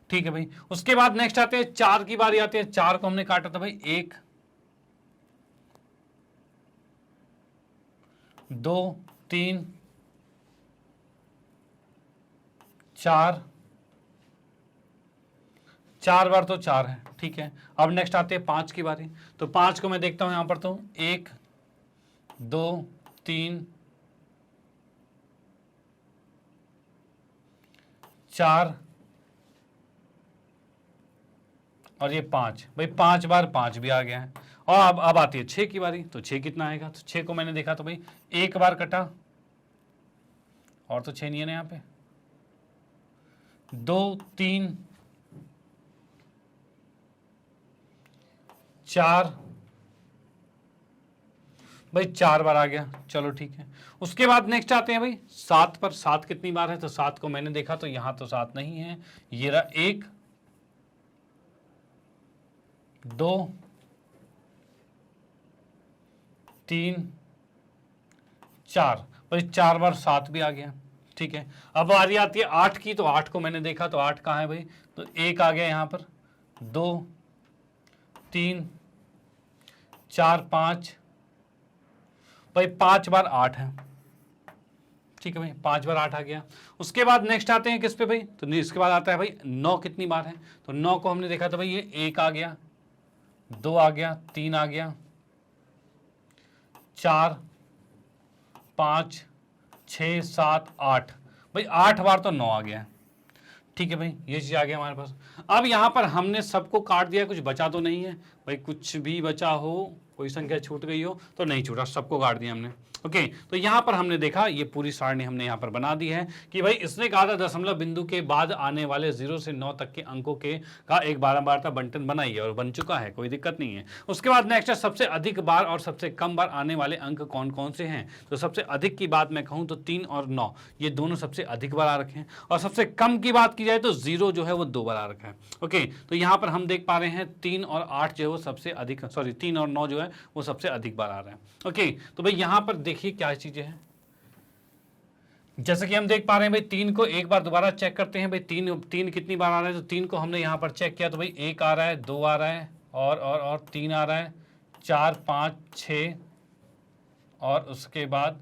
ठीक है भाई। उसके बाद नेक्स्ट आते हैं चार की बारी आती है, चार को हमने काटा था भाई एक, दो, तीन, चार, चार बार तो चार है, ठीक है। अब नेक्स्ट आते हैं पांच की बारी, तो पांच को मैं देखता हूं यहां पर तो एक, दो, तीन, चार और ये पांच, भाई पांच बार पांच भी आ गया है। और अब आती है छह की बारी, तो छह कितना आएगा, तो छह को मैंने देखा तो भाई एक बार कटा, और तो छह नहीं है ना यहाँ पे, दो, तीन, चार, भाई चार बार आ गया, चलो ठीक है। उसके बाद नेक्स्ट आते हैं भाई सात पर, सात कितनी बार है, तो सात को मैंने देखा तो यहां तो सात नहीं है, ये रहा एक, दो, तीन, चार, भाई चार बार सात भी आ गया, ठीक है। अब बारी आती है आठ की, तो आठ को मैंने देखा तो आठ कहाँ है भाई, तो एक आ गया यहां पर, दो, तीन, चार, पाँच, भाई पाँच बार आठ है, ठीक है भाई, पाँच बार आठ आ गया। उसके बाद नेक्स्ट आते हैं किस पे भाई, तो इसके बाद आता है भाई नौ कितनी बार है, तो नौ को हमने देखा तो भाई ये एक आ गया, दो आ गया, तीन आ गया, चार, पाँच, छ, सात, आठ, भाई आठ बार तो नौ आ गया, ठीक है भाई, ये चीज आ गया हमारे पास। अब यहां पर हमने सबको काट दिया, कुछ बचा तो नहीं है भाई, कुछ भी बचा हो, कोई संख्या छूट गई हो तो नहीं छूटा, सबको काट दिया हमने। ओके, तो यहां पर हमने देखा ये पूरी सारणी हमने यहां पर बना दी है कि भाई इसने कहा था दशमलव बिंदु के बाद आने वाले 0 से 9 तक के अंकों के का एक बारंबारता बंटन बनाइए, और बन चुका है, कोई दिक्कत नहीं है। उसके बाद नेक्स्ट है सबसे अधिक बार और सबसे कम बार आने वाले अंक कौन कौन से हैं, तो सबसे अधिक की बात मैं कहूं तो 3 और 9 ये दोनों सबसे अधिक बार आ रखे हैं, और सबसे कम की बात की जाए तो 0 जो है वो दो बार आ रखा है। ओके, तो यहां पर हम देख पा रहे हैं 3 और 8 जो है वो सबसे अधिक, सॉरी 3 और 9 जो है वो सबसे अधिक बार आ रहे हैं। ओके, तो भाई यहां पर देखिए क्या चीजें हैं, जैसे कि हम देख पा रहे हैं भाई तीन को एक बार दोबारा चेक करते हैं, भाई तीन तीन कितनी बार आ रहा है, तो तीन को हमने यहां पर चेक किया तो भाई एक आ रहा है, दो आ रहा है, और तीन आ रहा है, चार, पाँच, छ, और उसके बाद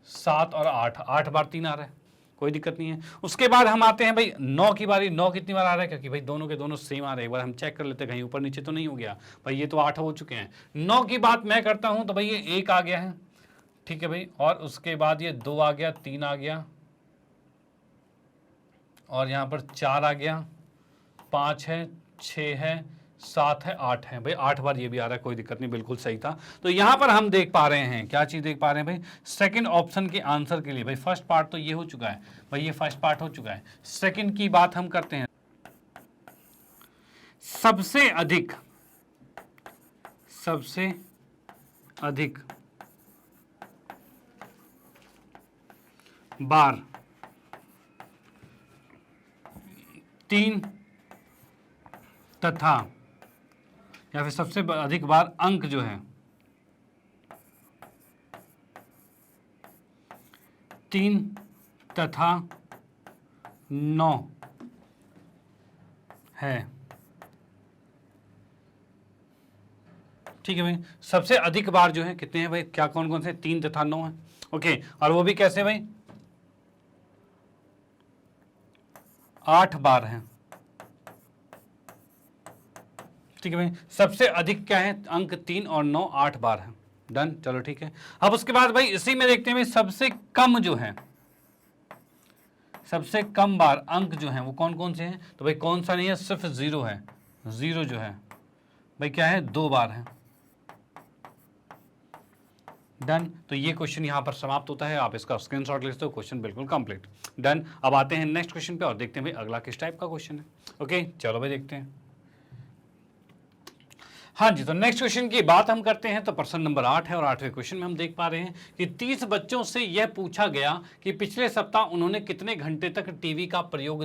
सात और आठ, आठ बार तीन आ रहा है, कोई दिक्कत नहीं है। उसके बाद हम आते हैं भाई नौ की बारी, नौ कितनी बार आ रहा है, क्योंकि भाई दोनों के दोनों सेम आ रहे हैं, एक बार हम चेक कर लेते हैं कहीं ऊपर नीचे तो नहीं हो गया, भाई ये तो आठ हो चुके हैं। नौ की बात मैं करता हूं तो भाई ये एक आ गया है, ठीक है भाई, और उसके बाद ये दो आ गया, तीन आ गया, और यहां पर चार आ गया, पाँच है, छः है, सात है, आठ है, भाई आठ बार ये भी आ रहा है, कोई दिक्कत नहीं, बिल्कुल सही था। तो यहां पर हम देख पा रहे हैं, क्या चीज देख पा रहे हैं भाई, सेकंड ऑप्शन के आंसर के लिए, भाई फर्स्ट पार्ट तो ये हो चुका है, भाई ये फर्स्ट पार्ट हो चुका है, सेकंड की बात हम करते हैं। सबसे अधिक बार तीन तथा या फिर सबसे अधिक बार अंक जो है 3 तथा 9 है। ठीक है भाई, सबसे अधिक बार जो है कितने हैं भाई, क्या कौन कौन से, 3 तथा 9 है। ओके, और वो भी कैसे भाई, 8 बार है। ठीक है भाई, सबसे अधिक क्या है, अंक 3 और 9, 8 बार है। डन, चलो ठीक है। अब उसके बाद भाई इसी में देखते हैं भाई सबसे कम जो है, सबसे कम बार अंक जो है वो कौन कौन से हैं। तो भाई कौन सा नहीं है, सिर्फ 0 है। 0 जो है भाई क्या है, 2 बार है। डन, तो ये क्वेश्चन यहां पर समाप्त होता है। आप इसका स्क्रीनशॉट ले सकते हो, क्वेश्चन बिल्कुल कंप्लीट। डन, अब आते हैं नेक्स्ट क्वेश्चन पे और देखते हैं भाई अगला किस टाइप का क्वेश्चन है। ओके, चलो भाई देखते हैं। हाँ जी, तो नेक्स्ट क्वेश्चन की बात हम करते हैं। तो प्रश्न नंबर 8 है और 8वें क्वेश्चन में हम देख पा रहे हैं कि 30 बच्चों से यह पूछा गया कि पिछले सप्ताह उन्होंने कितने घंटे तक टीवी का प्रयोग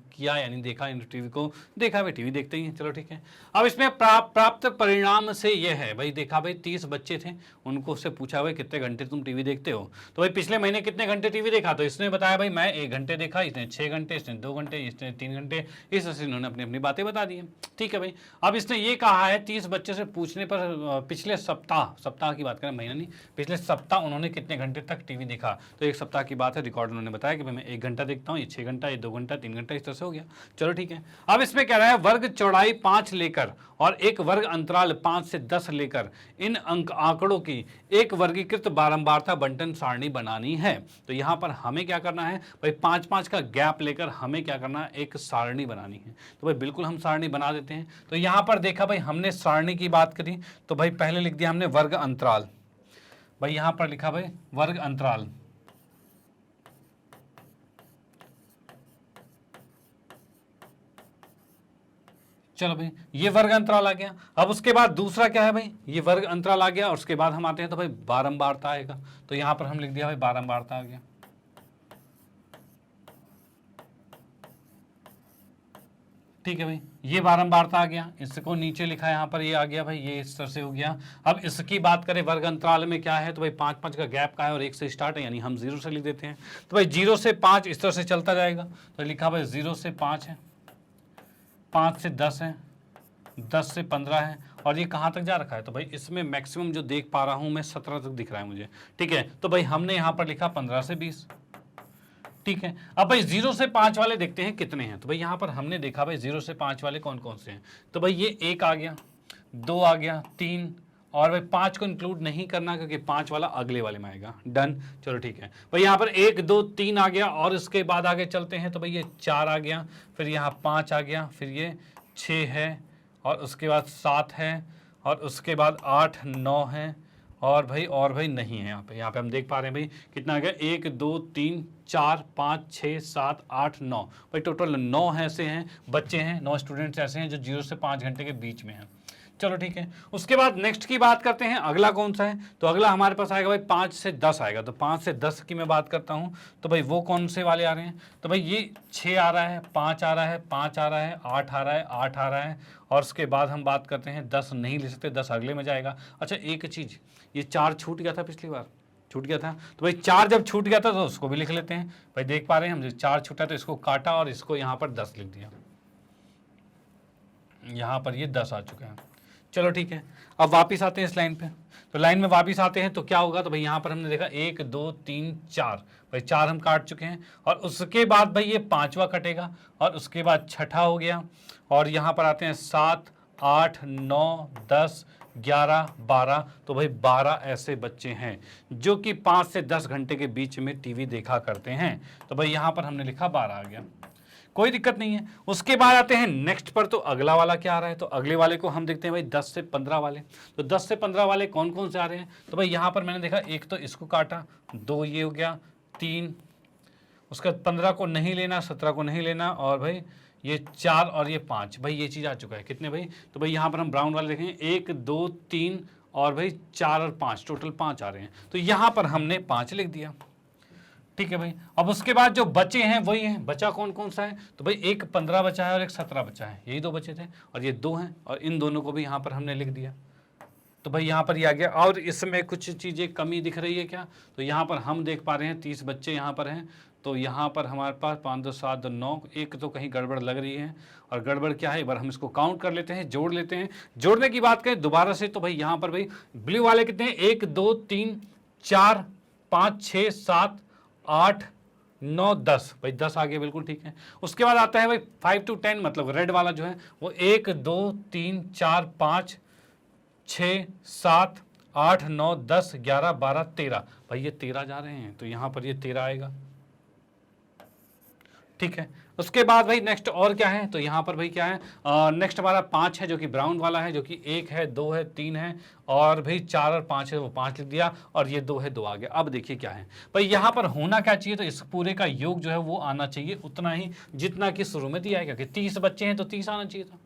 किया, यानी देखा, इन टीवी को देखा, भाई टीवी देखते ही हैं। चलो ठीक है। अब इसमें प्राप्त परिणाम से यह है भाई, देखा भाई 30 बच्चे थे, उनको उससे पूछा भाई कितने घंटे तुम टीवी देखते हो। तो भाई पिछले महीने कितने घंटे टीवी देखा, तो इसने बताया भाई मैं 1 घंटे देखा, इसने 6 घंटे, इसने 2 घंटे, इसने 3 घंटे, इस तरह से इन्होंने अपनी अपनी बातें बता दी है। ठीक है भाई, अब इसने ये कहा है 30 बच्चे से पूछने पर पिछले सप्ताह की बात करें, महीना नहीं, पिछले सप्ताह उन्होंने कितने घंटे तक टीवी देखा। तो 1 सप्ताह की बात है, रिकॉर्ड उन्होंने बताया कि भाई मैं 1 घंटा देखता हूँ, ये 6 घंटा, ये 2 घंटा, 3 घंटा, इस तरह से हो गया। चलो ठीक है। अब इसमें कह रहा है वर्ग चौड़ाई 5 लेकर और एक वर्ग अंतराल 5 से 10 लेकर इन आंकड़ों की एक वर्गीकृत बारंबारता बंटन सारणी बनानी है। तो यहां पर हमें क्या करना है भाई, 5-5 का गैप लेकर हमें क्या करना है, एक सारणी बनानी है। तो भाई बिल्कुल हम सारणी बना देते हैं। तो यहां पर देखा भाई हमने सारणी की बात करी, तो भाई पहले लिख दिया हमने वर्ग अंतराल, भाई यहां पर लिखा भाई वर्ग अंतराल। चलो भाई ये वर्ग अंतराल आ गया। अब उसके बाद दूसरा क्या है भाई, ये वर्ग अंतराल आ गया और उसके बाद हम आते हैं तो भाई बारंबारता आएगा। तो यहां पर हम लिख दिया भाई बारंबारता आ गया। ठीक है भाई, ये बारंबारता आ गया, इसको नीचे लिखा है यहाँ पर, ये आ गया भाई, ये इस तरह से हो गया। अब इसकी बात करें वर्ग अंतराल में क्या है, तो भाई 5-5 का गैप का है और 1 से स्टार्ट है, यानी हम 0 से लिख देते हैं। तो भाई 0 से 5 इस तरह से चलता जाएगा। तो लिखा भाई 0 से 5 है, 5 से 10 है, 10 से 15 है, और ये कहाँ तक जा रखा है, तो भाई इसमें मैक्सिमम जो देख पा रहा हूँ मैं 17 तक दिख रहा है मुझे। ठीक है, तो भाई हमने यहाँ पर लिखा 15 से 20। ठीक है, अब भाई 0 से 5 वाले देखते हैं कितने हैं। तो भाई यहाँ पर हमने देखा भाई 0 से 5 वाले कौन कौन से हैं। तो भाई ये 1 आ गया, 2 आ गया, 3, और भाई 5 को इंक्लूड नहीं करना क्योंकि 5 वाला अगले वाले में आएगा। डन, चलो ठीक है भाई, यहाँ पर 1, 2, 3 आ गया और इसके बाद आगे चलते हैं। तो भाई ये 4 आ गया, फिर यहाँ 5 आ गया, फिर ये 6 है, और उसके बाद 7 है, और उसके बाद 8, 9 है, और भाई नहीं है। यहाँ पे हम देख पा रहे हैं भाई कितना आ गया, 1, 2, 3, 4, 5, 6, 7, 8, 9, भाई टोटल 9 ऐसे हैं बच्चे हैं, 9 स्टूडेंट्स ऐसे हैं जो 0 से 5 घंटे के बीच में हैं। चलो ठीक है, उसके बाद नेक्स्ट की बात करते हैं, अगला कौन सा है। तो अगला हमारे पास आएगा भाई 5 से 10 आएगा। तो 5 से 10 की मैं बात करता हूं, तो भाई वो कौन से वाले आ रहे हैं। तो भाई ये 6 आ रहा है, 5 आ रहा है, 5 आ रहा है, 8 आ रहा है, 8 आ रहा है, और उसके बाद हम बात करते हैं 10 नहीं ले सकते, 10 अगले में जाएगा। अच्छा एक चीज़, ये 4 छूट गया था, पिछली बार छूट गया था। तो भाई 4 जब छूट गया था तो उसको भी लिख लेते हैं। भाई देख पा रहे हैं हम, 4 छूटा तो इसको काटा और इसको यहाँ पर 10 लिख दिया, यहाँ पर ये 10 आ चुका है। चलो ठीक है, अब वापस आते हैं इस लाइन पे। तो लाइन में वापस आते हैं तो क्या होगा, तो भाई यहाँ पर हमने देखा 1, 2, 3, 4, भाई 4 हम काट चुके हैं, और उसके बाद भाई ये 5वां कटेगा, और उसके बाद 6ठा हो गया, और यहाँ पर आते हैं 7, 8, 9, 10, 11, 12। तो भाई 12 ऐसे बच्चे हैं जो कि 5 से 10 घंटे के बीच में टीवी देखा करते हैं। तो भाई यहाँ पर हमने लिखा 12 आ गया, कोई दिक्कत नहीं है। उसके बाद आते हैं नेक्स्ट पर, तो अगला वाला क्या आ रहा है। तो अगले वाले को हम देखते हैं भाई 10 से 15 वाले। तो 10 से 15 वाले कौन कौन से आ रहे हैं। तो भाई यहाँ पर मैंने देखा 1 तो इसको काटा, 2 ये हो गया, 3, उसका 15 को नहीं लेना, 17 को नहीं लेना, और भाई ये 4 और ये 5, भाई ये चीज़ आ चुका है। कितने भाई, तो भाई यहाँ पर हम ब्राउन वाले देखेंगे 1, 2, 3 और भाई 4 और 5, टोटल 5 आ रहे हैं। तो यहाँ पर हमने 5 लिख दिया। ठीक है भाई। अब उसके बाद जो बचे हैं वही हैं, बचा कौन कौन सा है, तो भाई एक 15 बचा है और एक 17 बचा है, यही दो बचे थे, और ये दो हैं, और इन दोनों को भी यहाँ पर हमने लिख दिया। तो भाई यहाँ पर ये आ गया। और इसमें कुछ चीज़ें कमी दिख रही है क्या, तो यहाँ पर हम देख पा रहे हैं 30 बच्चे यहाँ पर हैं, तो यहाँ पर हमारे पास 5 2 7 2 9, एक तो कहीं गड़बड़ लग रही है। और गड़बड़ क्या है, एक बार हम इसको काउंट कर लेते हैं, जोड़ लेते हैं। जोड़ने की बात करें दोबारा से, तो भाई यहाँ पर भाई ब्लू वाले कितने हैं, 1 2 3 4 5 6 7 8 9 10, भाई 10 आ गया, बिल्कुल ठीक है। उसके बाद आता है भाई 5 to 10, मतलब रेड वाला जो है वो 1 2 3 4 5 6 7 8 9 10 11 12 13, भाई ये 13 जा रहे हैं, तो यहाँ पर ये 13 आएगा, ठीक है। उसके बाद भाई नेक्स्ट और क्या है, तो यहाँ पर भाई क्या है, नेक्स्ट हमारा 5 है जो कि ब्राउन वाला है, जो कि 1 है 2 है 3 है, और भाई 4 और 5 है, वो 5 लिख दिया, और ये 2 है 2 आ गया। अब देखिए क्या है भाई, यहाँ पर होना क्या चाहिए, तो इस पूरे का योग जो है वो आना चाहिए उतना ही जितना कि शुरू में दिया है, क्योंकि 30 बच्चे हैं तो 30 आना चाहिए था।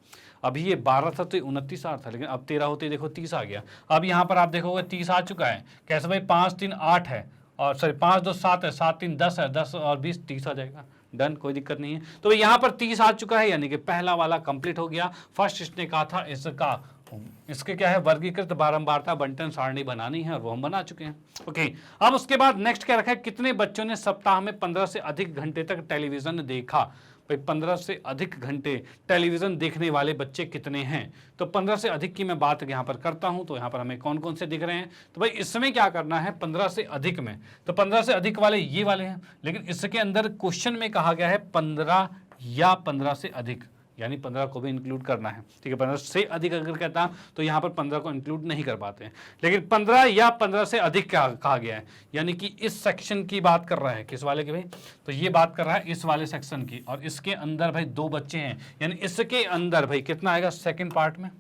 अभी ये 12 था तो 29 आ रहा था, लेकिन अब 13 होते देखो 30 आ गया। अब यहाँ पर आप देखोगे 30 आ चुका है, कैसे भाई, 5 3 8 है, और सॉरी 5 2 7 है, 7 3 10 है, 10 और 20 30 आ जाएगा, डन, कोई दिक्कत नहीं है। तो यहाँ पर 30 आ चुका है, यानी कि पहला वाला कंप्लीट हो गया। फर्स्ट इसने कहा था इसके क्या है, वर्गीकृत बारंबारता बंटन सारणी बनानी है, और वो हम बना चुके हैं। ओके, अब उसके बाद नेक्स्ट क्या रखा है, कितने बच्चों ने सप्ताह में 15 से अधिक घंटे तक टेलीविजन देखा। भाई 15 से अधिक घंटे टेलीविजन देखने वाले बच्चे कितने हैं, तो 15 से अधिक की मैं बात यहाँ पर करता हूँ, तो यहाँ पर हमें कौन कौन से दिख रहे हैं, तो भाई इसमें क्या करना है, 15 से अधिक में, तो 15 से अधिक वाले ये वाले हैं, लेकिन इसके अंदर क्वेश्चन में कहा गया है 15 या 15 से अधिक, यानी 15 को भी इंक्लूड करना है, ठीक है। 15 से अधिक अगर कहता तो यहाँ पर 15 को इंक्लूड नहीं कर पाते हैं, लेकिन 15 या 15 से अधिक कहा गया है, यानी कि इस सेक्शन की बात कर रहा है, किस वाले की भाई, तो ये बात कर रहा है इस वाले सेक्शन की, और इसके अंदर भाई 2 बच्चे हैं, यानी इसके अंदर भाई कितना आएगा सेकेंड पार्ट में,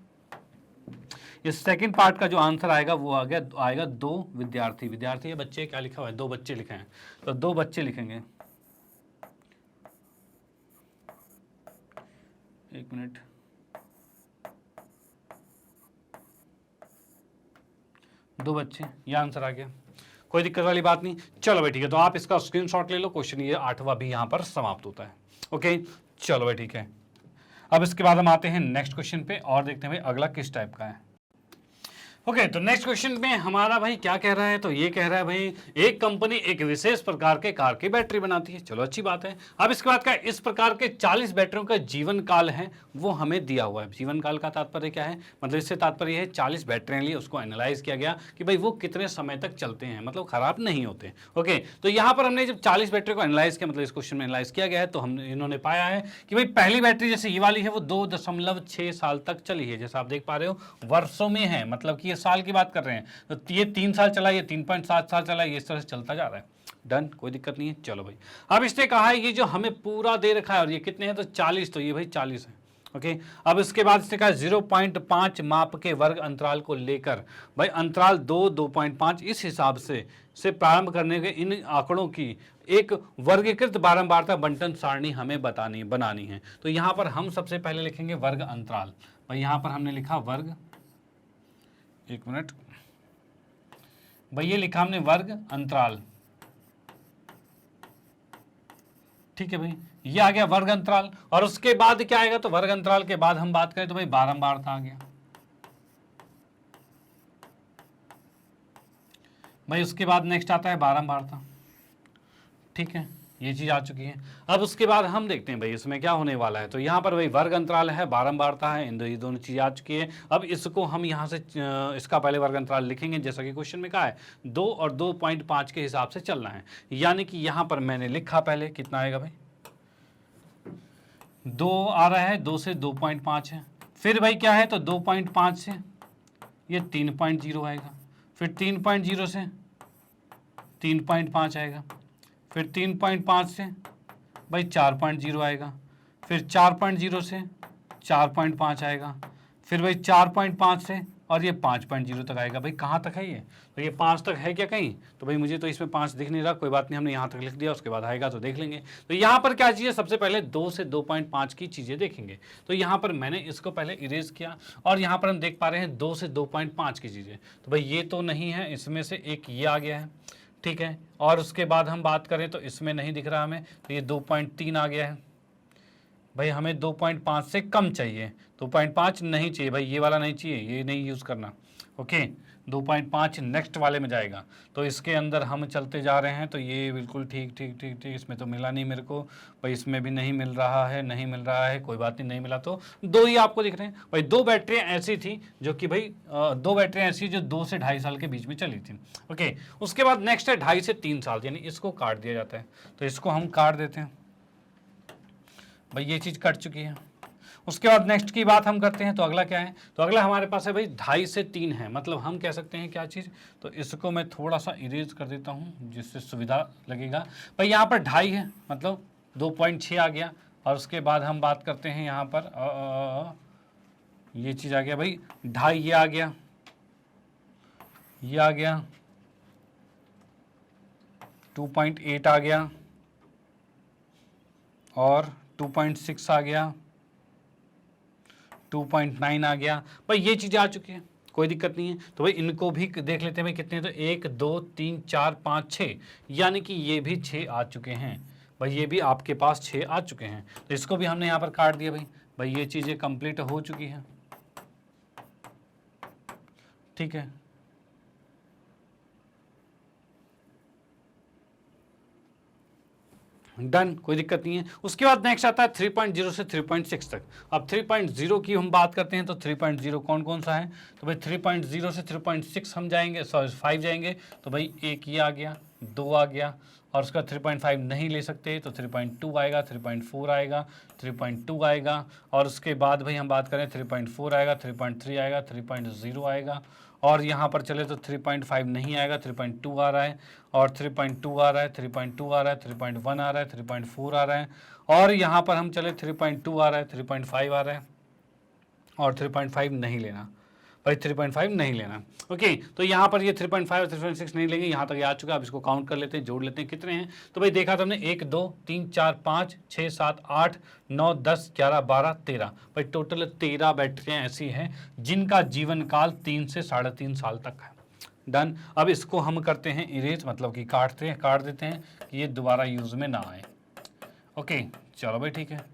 इस सेकंड पार्ट का जो आंसर आएगा वो आएगा 2 विद्यार्थी। विद्यार्थी या बच्चे, क्या लिखा हुआ है, 2 बच्चे लिखे हैं, तो 2 बच्चे लिखेंगे। एक मिनट, दो बच्चे, ये आंसर आ गया, कोई दिक्कत वाली बात नहीं। चलो भाई ठीक है, तो आप इसका स्क्रीनशॉट ले लो, क्वेश्चन ये 8वां भी यहाँ पर समाप्त होता है। ओके, चलो भाई ठीक है। अब इसके बाद हम आते हैं नेक्स्ट क्वेश्चन पे और देखते हैं भाई अगला किस टाइप का है। ओके, तो नेक्स्ट क्वेश्चन में हमारा भाई क्या कह रहा है, तो ये कह रहा है भाई एक कंपनी एक विशेष प्रकार के कार की बैटरी बनाती है, चलो अच्छी बात है। अब इसके बाद क्या, इस प्रकार के 40 बैटरियों का जीवन काल है वो हमें दिया हुआ है। जीवन काल का तात्पर्य क्या है, मतलब इससे तात्पर्य है 40 बैटरियां ली, उसको एनालाइज किया गया कि भाई वो कितने समय तक चलते हैं, मतलब खराब नहीं होते। ओके, तो यहाँ पर हमने जब 40 बैटरी को एनालाइज किया, मतलब इस क्वेश्चन में एनालाइज किया गया है, तो हम इन्होंने पाया है कि भाई पहली बैटरी जैसे ये वाली है वो 2.6 साल तक चली है, जैसा आप देख पा रहे हो वर्षों में है, मतलब कि ये साल की बात कर रहे हैं, तो ये 3 साल चला, ये 3.7 साल चला, ये इस तरह से चलता जा रहा है, डन, कोई दिक्कत नहीं है। चलो भाई, अब इसने कहा है ये जो हमें पूरा दे रखा है और ये कितने हैं, तो 40, तो ये भाई 40 है। ओके, अब इसके बाद इसने कहा 0.5 माप के वर्ग अंतराल को लेकर भाई अंतराल 2.5 इस हिसाब से प्रारंभ करने के इन आंकड़ों की एक वर्गीकृत बारंबारता बंटन सारणी हमें बनानी है। तो यहाँ पर हम सबसे पहले लिखेंगे वर्ग अंतराल। भाई यहाँ पर हमने लिखा वर्ग, एक मिनट भाई, ये लिखा हमने वर्ग अंतराल, ठीक है भाई, ये आ गया वर्ग अंतराल। और उसके बाद क्या आएगा, तो वर्ग अंतराल के बाद हम बात करें तो भाई बारंबारता आ गया भाई, उसके बाद नेक्स्ट आता है बारंबारता, ठीक है, ये चीज आ चुकी है। अब उसके बाद हम देखते हैं भाई इसमें क्या होने वाला है, तो यहाँ पर भाई वर्ग अंतराल है, बारंबारता है, ये दोनों चीजें आ चुकी है। अब इसको हम यहाँ से इसका पहले वर्ग अंतराल लिखेंगे, जैसा कि क्वेश्चन में कहा है 2 और 2.5 के हिसाब से चलना है, यानी कि यहाँ पर मैंने लिखा पहले कितना आएगा भाई, 2 आ रहा है, 2 से 2.5 है, फिर भाई क्या है, तो 2.5 से ये 3.0 आएगा, फिर 3.0 से 3.5 आएगा, फिर 3.5 से भाई 4.0 आएगा, फिर 4.0 से 4.5 आएगा, फिर भाई 4.5 से और ये 5.0 तक आएगा। भाई कहाँ तक है ये, तो ये 5 तक है क्या कहीं, तो भाई मुझे तो इसमें 5 दिख नहीं रहा, कोई बात नहीं, हमने यहाँ तक लिख दिया, उसके बाद आएगा तो देख लेंगे। तो यहाँ पर क्या चीज़ है, सबसे पहले 2 से 2.5 की चीज़ें देखेंगे, तो यहाँ पर मैंने इसको पहले इरेज किया, और यहाँ पर हम देख पा रहे हैं 2 से 2.5 की चीज़ें, तो भाई ये तो नहीं है, इसमें से एक ये आ गया है, ठीक है। और उसके बाद हम बात करें तो इसमें नहीं दिख रहा हमें, तो ये 2.3 आ गया है भाई। हमें 2.5 से कम चाहिए, 2.5 नहीं चाहिए भाई, ये वाला नहीं चाहिए, ये नहीं यूज़ करना। ओके, 2.5 नेक्स्ट वाले में जाएगा। तो इसके अंदर हम चलते जा रहे हैं, तो ये बिल्कुल ठीक ठीक ठीक ठीक, इसमें तो मिला नहीं मेरे को भाई, इसमें भी नहीं मिल रहा है, नहीं मिल रहा है, कोई बात नहीं, नहीं मिला तो 2 ही आपको दिख रहे हैं भाई। 2 बैटरियाँ ऐसी थी जो कि भाई 2 बैटरियाँ ऐसी जो 2 से 2.5 साल के बीच में चली थी। ओके, उसके बाद नेक्स्ट है 2.5 से 3 साल, यानी इसको काट दिया जाता है, तो इसको हम काट देते हैं भाई, ये चीज़ कट चुकी है। उसके बाद नेक्स्ट की बात हम करते हैं, तो अगला क्या है, तो अगला हमारे पास है भाई 2.5 से 3 है, मतलब हम कह सकते हैं क्या चीज़, तो इसको मैं थोड़ा सा इरेज कर देता हूँ जिससे सुविधा लगेगा भाई। यहाँ पर 2.5 है, मतलब 2.6 आ गया। और उसके बाद हम बात करते हैं यहाँ पर ये चीज़ आ गया भाई 2.5, ये आ गया, ये आ गया 2.8 आ गया, और 2.6 आ गया, 2.9 आ गया भाई, ये चीज़ें आ चुकी हैं, कोई दिक्कत नहीं है। तो भाई इनको भी देख लेते हैं भाई कितने, तो 1 2 3 4 5 6, यानी कि ये भी 6 आ चुके हैं भाई, ये भी आपके पास 6 आ चुके हैं। तो इसको भी हमने यहाँ पर काट दिया भाई। भाई ये चीज़ें कंप्लीट हो चुकी हैं, ठीक है। डन, कोई दिक्कत नहीं है। उसके बाद नेक्स्ट आता है 3.0 से 3.6 तक। अब 3.0 की हम बात करते हैं, तो 3.0 कौन कौन सा है, तो भाई 3.0 से 3.6 हम जाएंगे, सॉरी 5 जाएंगे, तो भाई एक ये आ गया, 2 आ गया, और उसका 3.5 नहीं ले सकते, तो 3.2 आएगा, 3.4 आएगा, 3.2 आएगा, और उसके बाद भाई हम बात करें 3.4 आएगा, 3.3 आएगा, 3.0 आएगा, और यहाँ पर चले तो 3.5 नहीं आएगा, 3.2 आ रहा है, और 3.2 आ रहा है, 3.2 आ रहा है, 3.1 आ रहा है, 3.4 आ रहा है, और यहाँ पर हम चले 3.2 आ रहा है, 3.5 आ रहा है, और 3.5 नहीं लेना भाई, 3.5 नहीं लेना। ओके, तो यहाँ पर ये 3.5 और 3.6 नहीं लेंगे, यहाँ तक ये आ चुका है। अब इसको काउंट कर लेते हैं, जोड़ लेते हैं कितने हैं। तो भाई देखा तो हमने 1 2 3 4 5 6 7 8 9 10 11 12 13 भाई, टोटल 13 बैटरियाँ ऐसी हैं जिनका जीवन काल 3 से 3.5 साल तक है। डन। अब इसको हम करते हैं इरेज, मतलब कि काट देते हैं कि ये दोबारा यूज में ना आए। ओके, चलो भाई ठीक है।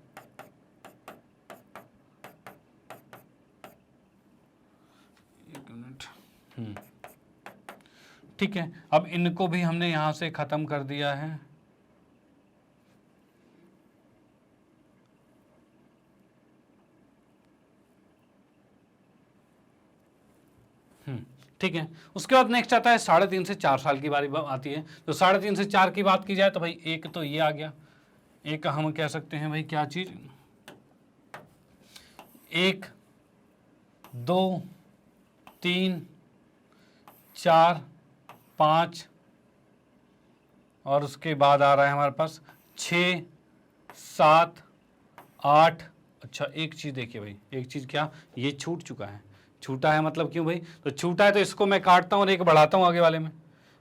ठीक है, अब इनको भी हमने यहां से खत्म कर दिया है। ठीक है, उसके बाद नेक्स्ट आता है 3.5 से 4 साल की बारी आती है। तो 3.5 से 4 की बात की जाए तो भाई एक तो ये आ गया, एक हम कह सकते हैं भाई क्या चीज, 1 2 3 4 5, और उसके बाद आ रहा है हमारे पास 6 7 8। अच्छा एक चीज़ देखिए भाई, एक चीज़ क्या, ये छूट चुका है, छूटा है मतलब क्यों भाई, तो छूटा है तो इसको मैं काटता हूँ और एक बढ़ाता हूँ आगे वाले में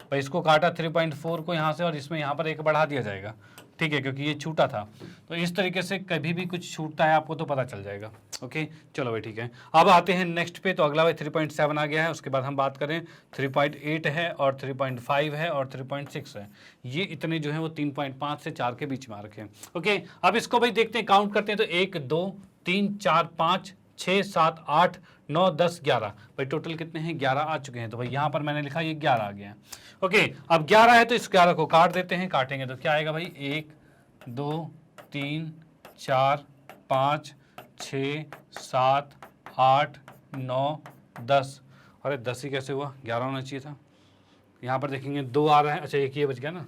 भाई। इसको काटा 3.4 को यहाँ से, और इसमें यहाँ पर एक बढ़ा दिया जाएगा, ठीक है, क्योंकि ये छूटा था। तो इस तरीके से कभी भी कुछ छूटता है आपको तो पता चल जाएगा। ओके, चलो भाई ठीक है। अब आते हैं नेक्स्ट पे, तो अगला भाई 3.7 आ गया है। उसके बाद हम बात करें 3.8 है, और 3.5 है, और 3.6 है। ये इतने जो है वो 3.5 से 4 के बीच में आ रखे हैं। ओके, अब इसको भाई देखते हैं, काउंट करते हैं, तो 1 2 3 4 5 6 7 8 9 10 11 भाई, टोटल कितने हैं, 11 आ चुके हैं। तो भाई यहाँ पर मैंने लिखा ये 11 आ गया है। ओके, अब 11 है तो इस 11 को काट देते हैं, काटेंगे तो क्या आएगा भाई, 1 2 3 4 5 6 7 8 9 10। अरे 10 ही कैसे हुआ, 11 होना चाहिए था। यहाँ पर देखेंगे 2 आ रहा है, अच्छा एक ये बच गया ना,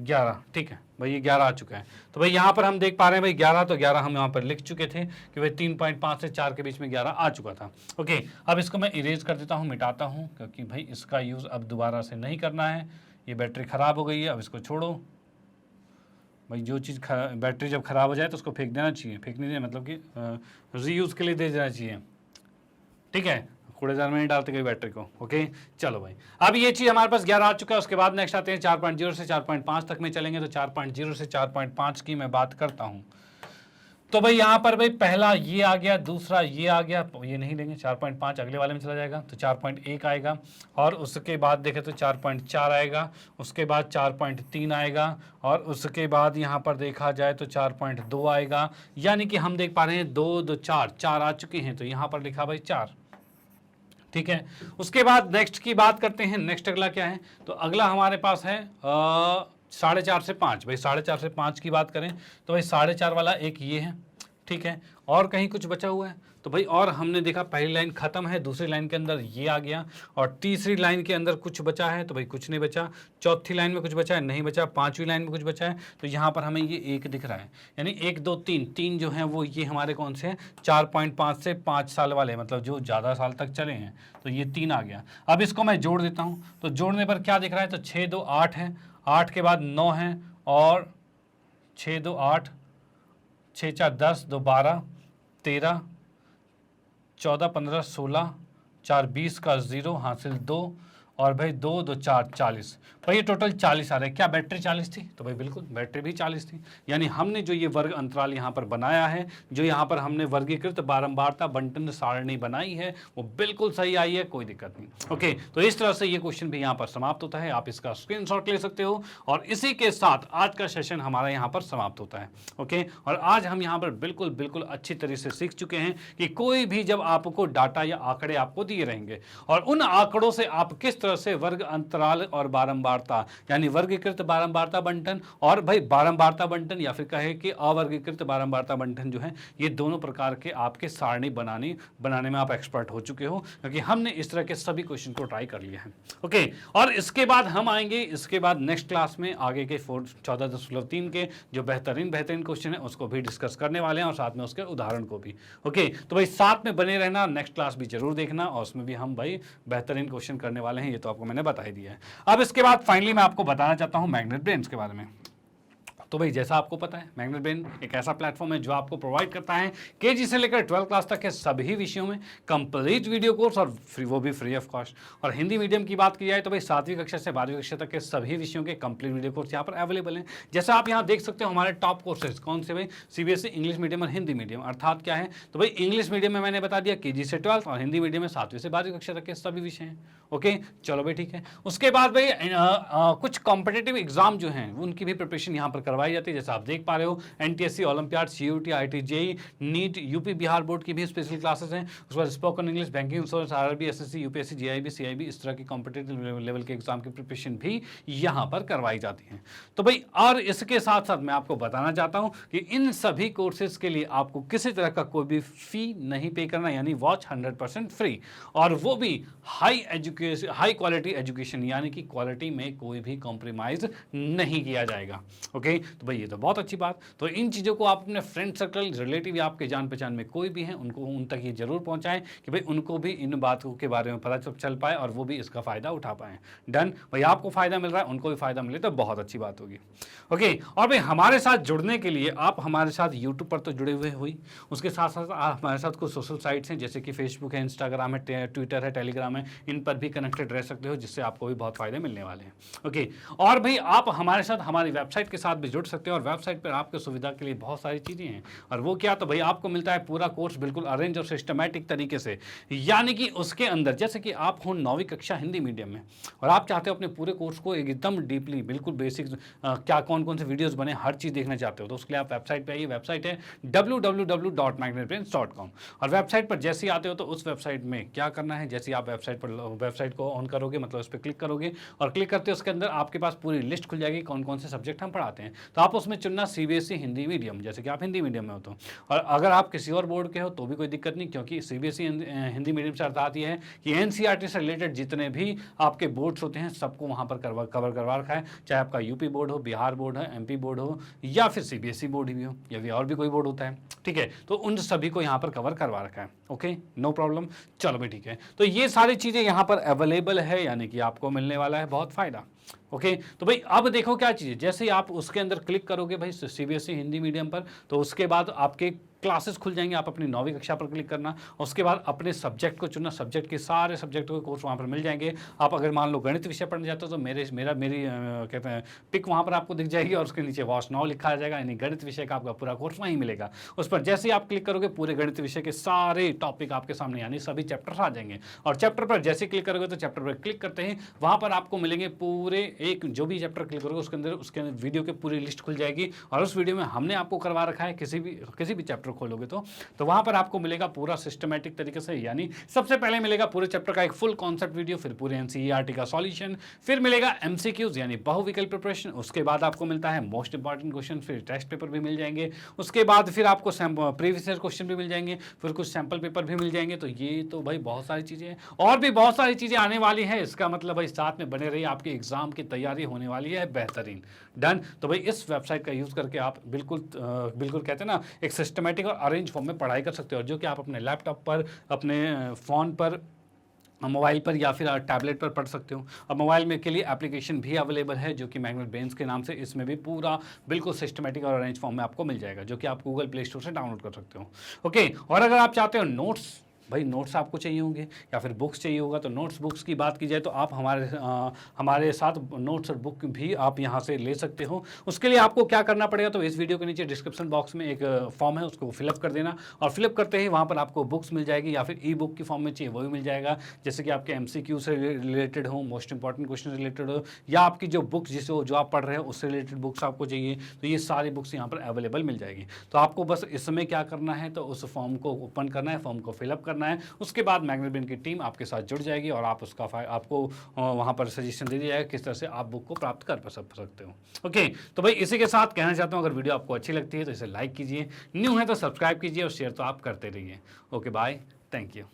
11, ठीक है भाई, ये 11 आ चुका है। तो भाई यहाँ पर हम देख पा रहे हैं भाई 11, तो 11 हम यहाँ पर लिख चुके थे कि भाई 3.5 से 4 के बीच में 11 आ चुका था। ओके, अब इसको मैं इरेज कर देता हूँ, मिटाता हूँ, क्योंकि भाई इसका यूज़ अब दोबारा से नहीं करना है। ये बैटरी ख़राब हो गई है, अब इसको छोड़ो भाई। जो चीज़ बैटरी जब ख़राब हो जाए तो उसको फेंक देना चाहिए, फेंकने देना मतलब कि रीयूज़ के लिए दे देना चाहिए, ठीक है, कूड़ेदान में नहीं डालते कभी बैटरी को। ओके, चलो भाई, अब ये चीज़ हमारे पास 11 आ चुका है। उसके बाद नेक्स्ट आते हैं 4.0 से 4.5 तक में चलेंगे। तो 4.0 से 4.5 की मैं बात करता हूँ, तो भाई यहाँ पर भाई पहला ये आ गया, दूसरा ये आ गया, ये नहीं लेंगे, 4.5 अगले वाले में चला जाएगा तो 4.1 आएगा, और उसके बाद देखें तो 4.4 आएगा, उसके बाद 4.3 आएगा, और उसके बाद यहाँ पर देखा जाए तो 4.2 आएगा। यानी कि हम देख पा रहे हैं 2 2 4 आ चुके हैं, तो यहाँ पर लिखा भाई 4। ठीक है, उसके बाद नेक्स्ट की बात करते हैं। नेक्स्ट अगला क्या है, तो अगला हमारे पास है 4.5 से 5। भाई 4.5 से 5 की बात करें तो भाई 4.5 वाला एक ये है। ठीक है, और कहीं कुछ बचा हुआ है तो भाई, और हमने देखा पहली लाइन खत्म है, दूसरी लाइन के अंदर ये आ गया, और तीसरी लाइन के अंदर कुछ बचा है तो भाई कुछ नहीं बचा, चौथी लाइन में कुछ बचा है नहीं बचा, पांचवी लाइन में कुछ बचा है, तो यहाँ पर हमें ये एक दिख रहा है। यानी 1 2 3 3 जो है वो ये हमारे कौन से हैं, 4.5 से 5 साल वाले, मतलब जो ज़्यादा साल तक चले हैं, तो ये 3 आ गया। अब इसको मैं जोड़ देता हूँ, तो जोड़ने पर क्या दिख रहा है, तो 6 2 8 है, 8 के बाद 9 है, और 6 2 8, 6 4 10, 2 12, 13, 14 15 16, 4 20 का 0 हासिल 2, और भाई 2 2 4 40। भाई ये टोटल 40 आ रहा है। क्या बैटरी 40 थी, तो भाई बिल्कुल बैटरी भी 40 थी। यानी हमने जो ये वर्ग अंतराल यहाँ पर बनाया है, जो यहाँ पर हमने वर्गीकृत बारंबारता बंटन सारणी बनाई है, वो बिल्कुल सही आई है, कोई दिक्कत नहीं। ओके, तो इस तरह से ये क्वेश्चन भी यहाँ पर समाप्त होता है। आप इसका स्क्रीनशॉट ले सकते हो, और इसी के साथ आज का सेशन हमारा यहाँ पर समाप्त होता है। ओके, और आज हम यहाँ पर बिल्कुल बिल्कुल अच्छी तरह से सीख चुके हैं कि कोई भी जब आपको डाटा या आंकड़े आपको दिए रहेंगे, और उन आंकड़ों से आप किस तरह से वर्ग अंतराल और बारंबारता, यानी वर्गीकृत बारंबारता बंटन और भाई बारंबारता बंटन, या फिर कहे कि अवर्गीकृत बारंबारता बंटन जो है, ये दोनों प्रकार के आपके सारणी बनाने में आप एक्सपर्ट हो चुके हो, क्योंकि हमने इस तरह के सभी क्वेश्चन को ट्राई कर लिया है। ओके, और इसके बाद हम आएंगे, इसके बाद नेक्स्ट क्लास में आगे के 14.3 के जो बेहतरीन क्वेश्चन है उसको भी डिस्कस करने वाले हैं, और साथ में उसके उदाहरण को भी। ओके, तो भाई साथ में बने रहना, नेक्स्ट क्लास भी जरूर देखना, और उसमें भी हम भाई बेहतरीन क्वेश्चन करने वाले हैं, ये तो आपको मैंने बता ही दिया है। अब इसके बाद फाइनली मैं आपको बताना चाहता हूं मैग्नेट ब्रेन्स के बारे में। तो भाई जैसा आपको पता है, मैग्नेट ब्रेन एक ऐसा प्लेटफॉर्म है जो आपको प्रोवाइड करता है केजी से लेकर 12 क्लास तक के सभी विषयों में कंप्लीट वीडियो कोर्स, और वो भी फ्री ऑफ कॉस्ट। और हिंदी मीडियम की बात की जाए तो भाई 7वीं कक्षा से 12वीं कक्षा तक के सभी विषयों के कंप्लीट वीडियो कोर्स यहाँ पर अवेलेबल हैं। जैसा आप यहाँ देख सकते हो, हमारे टॉप कोर्सेज कौन से भाई, सीबीएसई इंग्लिश मीडियम और हिंदी मीडियम। अर्थात क्या है, तो भाई इंग्लिश मीडियम में मैंने बता दिया केजी से 12, और हिंदी मीडियम में 7वीं से 12वीं कक्षा तक के सभी विषय हैं। ओके, चलो भाई ठीक है। उसके बाद भाई कुछ कॉम्पिटेटिव एग्जाम जो हैं उनकी भी प्रिपरेशन यहाँ पर करवाई जाती है, जैसे आप देख पा रहे हो। NTSC, olympiad, CUT, IT JEE, NEET, UP Bihar board की भी स्पेशल क्लासेस हैं। उसके बाद spoken English, banking, insurance, RRB, SSC, UPSC, GIB, CIB, इस तरह की कॉम्पिटेटिव लेवल के एग्जाम की प्रिपरेशन भी यहाँ पर करवाई जाती है। तो भाई, और इसके साथ साथ मैं आपको बताना चाहता हूँ कि इन सभी कोर्सेज के लिए आपको किसी तरह का कोई भी फी नहीं पे करना, यानी वॉच 100% फ्री, और वो भी हाई क्वालिटी एजुकेशन, यानी कि क्वालिटी में कोई भी कॉम्प्रोमाइज नहीं किया जाएगा। ओके, तो भाई ये तो बहुत अच्छी बात। तो इन चीज़ों को आप अपने फ्रेंड सर्कल, रिलेटिव या आपके जान पहचान में कोई भी है, उन तक ये जरूर पहुंचाएं कि भाई उनको भी इन बातों के बारे में पता चल पाए, और वो भी इसका फ़ायदा उठा पाएँ। डन भाई, आपको फ़ायदा मिल रहा है, उनको भी फ़ायदा मिले तो बहुत अच्छी बात होगी। ओके, और भाई हमारे साथ जुड़ने के लिए आप हमारे साथ यूट्यूब पर तो जुड़े हुए हुई, उसके साथ साथ आप हमारे साथ कुछ सोशल साइट्स हैं, जैसे कि फेसबुक है, इंस्टाग्राम है, ट्विटर है, टेलीग्राम है, इन पर भी कनेक्टेड रह सकते हो, जिससे आपको भी बहुत फायदे मिलने वाले हैं। ओके, और भाई आप हमारे साथ हमारी वेबसाइट के साथ भी जुड़ सकते हैं, और वेबसाइट पर आपके सुविधा के लिए बहुत सारी चीज़ें हैं। और वो क्या, तो भाई आपको मिलता है पूरा कोर्स बिल्कुल अरेंज और सिस्टमैटिक तरीके से, यानी कि उसके अंदर जैसे कि आप हो 9वीं कक्षा हिंदी मीडियम में, और आप चाहते हो अपने पूरे कोर्स को एकदम डीपली, बिल्कुल बेसिक क्या कौन कौन से वीडियोस बने, हर चीज़ देखना चाहते हो, तो उसके लिए आप वेबसाइट पे आइए। वेबसाइट है www.magnetbrains.com, और वेबसाइट पर जैसे ही आते हो तो उस वेबसाइट में क्या करना है, जैसे आप वेबसाइट को ऑन करोगे, मतलब उस पर क्लिक करोगे, और क्लिक करते हो उसके अंदर आपके पास पूरी लिस्ट खुल जाएगी कौन कौन से सब्जेक्ट हम पढ़ाते हैं। तो आप उसमें चुनना सीबीएसई हिंदी मीडियम, जैसे कि आप हिंदी मीडियम में हो तो। और अगर आप किसी और बोर्ड के हो तो भी कोई दिक्कत नहीं, क्योंकि सीबीएसई हिंदी मीडियम से अर्थात ये है कि एनसीईआरटी से रिलेटेड जितने भी आपके बोर्ड्स होते हैं सबको वहाँ पर कवर करवा रखा है, चाहे आपका यूपी बोर्ड हो, बिहार बोर्ड है, एमपी बोर्ड हो, या फिर सीबीएसई बोर्ड भी हो, या फिर और भी कोई बोर्ड होता है। ठीक है, तो उन सभी को यहाँ पर कवर करवा रखा है। Okay, no problem. चलो भी ठीक है, तो ये सारी चीज़ें यहाँ पर अवेलेबल है, यानी कि आपको मिलने वाला है बहुत फायदा। ओके, तो भाई अब देखो क्या चीज़ है, जैसे ही आप उसके अंदर क्लिक करोगे भाई सीबीएसई हिंदी मीडियम पर, तो उसके बाद आपके क्लासेस खुल जाएंगे, आप अपनी 9वीं कक्षा पर क्लिक करना, उसके बाद अपने सब्जेक्ट को चुनना, सब्जेक्ट के सारे सब्जेक्टों के कोर्स वहाँ पर मिल जाएंगे। आप अगर मान लो गणित विषय पढ़ने जाते हो तो मेरी कहते हैं पिक वहाँ पर आपको दिख जाएगी और उसके नीचे वॉच नाउ लिखा आ जाएगा, यानी गणित विषय का आपका पूरा कोर्स वहीं मिलेगा। उस पर जैसे ही आप क्लिक करोगे पूरे गणित विषय के सारे टॉपिक आपके सामने यानी सभी चैप्टर्स आ जाएंगे। और चैप्टर पर जैसे क्लिक करोगे तो चैप्टर पर क्लिक करते ही वहाँ पर आपको मिलेंगे पूरे एक जो भी चैप्टर क्लिक करोगे उसके अंदर वीडियो की पूरी लिस्ट खुल जाएगी। और उस वीडियो में हमने आपको करवा रखा है किसी भी चैप्टर खोलोगे तो वहाँ पर आपको मिलेगा पूरा सिस्टमेटिक तरीके से, यानी सबसे पहले मिलेगा पूरे चैप्टर का एक फुल कॉन्सेप्ट वीडियो, फिर पूरे एनसीईआरटी का सॉल्यूशन, फिर मिलेगा एमसीक्यूज यानी बहुविकल्प प्रिपरेशन, उसके बाद आपको मिलता है मोस्ट इंपॉर्टेंट क्वेश्चन, फिर टेस्ट पेपर भी मिल जाएंगे, उसके बाद फिर आपको प्रीवियस ईयर क्वेश्चन भी मिल जाएंगे, फिर कुछ सैंपल पेपर भी मिल जाएंगे। तो ये तो भाई बहुत सारी चीज़ें हैं और भी बहुत सारी चीज़ें आने वाली हैं। इसका मतलब भाई साथ में बने रहिए, आपके एग्जाम की तैयारी होने वाली है बेहतरीन। डन। तो भाई इस वेबसाइट का यूज़ करके आप बिल्कुल कहते हैं ना एक सिस्टमेटिक और अरेंज फॉर्म में पढ़ाई कर सकते हो, जो कि आप अपने लैपटॉप पर, अपने फ़ोन पर, मोबाइल पर या फिर टैबलेट पर पढ़ सकते हो। और मोबाइल में के लिए एप्लीकेशन भी अवेलेबल है जो कि मैग्नेट ब्रेन्स के नाम से, इसमें भी पूरा बिल्कुल सिस्टमेटिक और अरेंज फॉर्म में आपको मिल जाएगा, जो कि आप गूगल प्ले स्टोर से डाउनलोड कर सकते हो। ओके। और अगर आप चाहते हो नोट्स, भाई नोट्स आपको चाहिए होंगे या फिर बुक्स चाहिए होगा, तो नोट्स बुक्स की बात की जाए तो आप हमारे साथ नोट्स और बुक भी आप यहाँ से ले सकते हो। उसके लिए आपको क्या करना पड़ेगा, तो इस वीडियो के नीचे डिस्क्रिप्शन बॉक्स में एक फॉर्म है, उसको फिलअप कर देना और फिलअप करते ही वहाँ पर आपको बुक्स मिल जाएगी, या फिर ई बुक की फॉर्म में चाहिए वो भी मिल जाएगा, जैसे कि आपके MCQ से रिलेटेड हो, मोस्ट इंपॉर्टेंट क्वेश्चन रिलेटेड हो, या आपकी जो बुक्स जो आप पढ़ रहे हो उससे रिलेटेड बुक्स आपको चाहिए, तो ये सारी बुक्स यहाँ पर अवेलेबल मिल जाएगी। तो आपको बस इस समय क्या करना है, तो उस फॉर्म को ओपन करना है, फॉर्म को फिलअप करना है, उसके बाद मैग्नेट ब्रेन की टीम आपके साथ जुड़ जाएगी और आप आपको वहां पर सजेशन दे दिया जाएगा किस तरह से आप बुक को प्राप्त कर सकते हो। ओके। तो भाई इसी के साथ कहना चाहता हूं, अगर वीडियो आपको अच्छी लगती है तो इसे लाइक कीजिए, न्यू है तो सब्सक्राइब कीजिए और शेयर तो आप करते रहिए। Okay bye, thank you.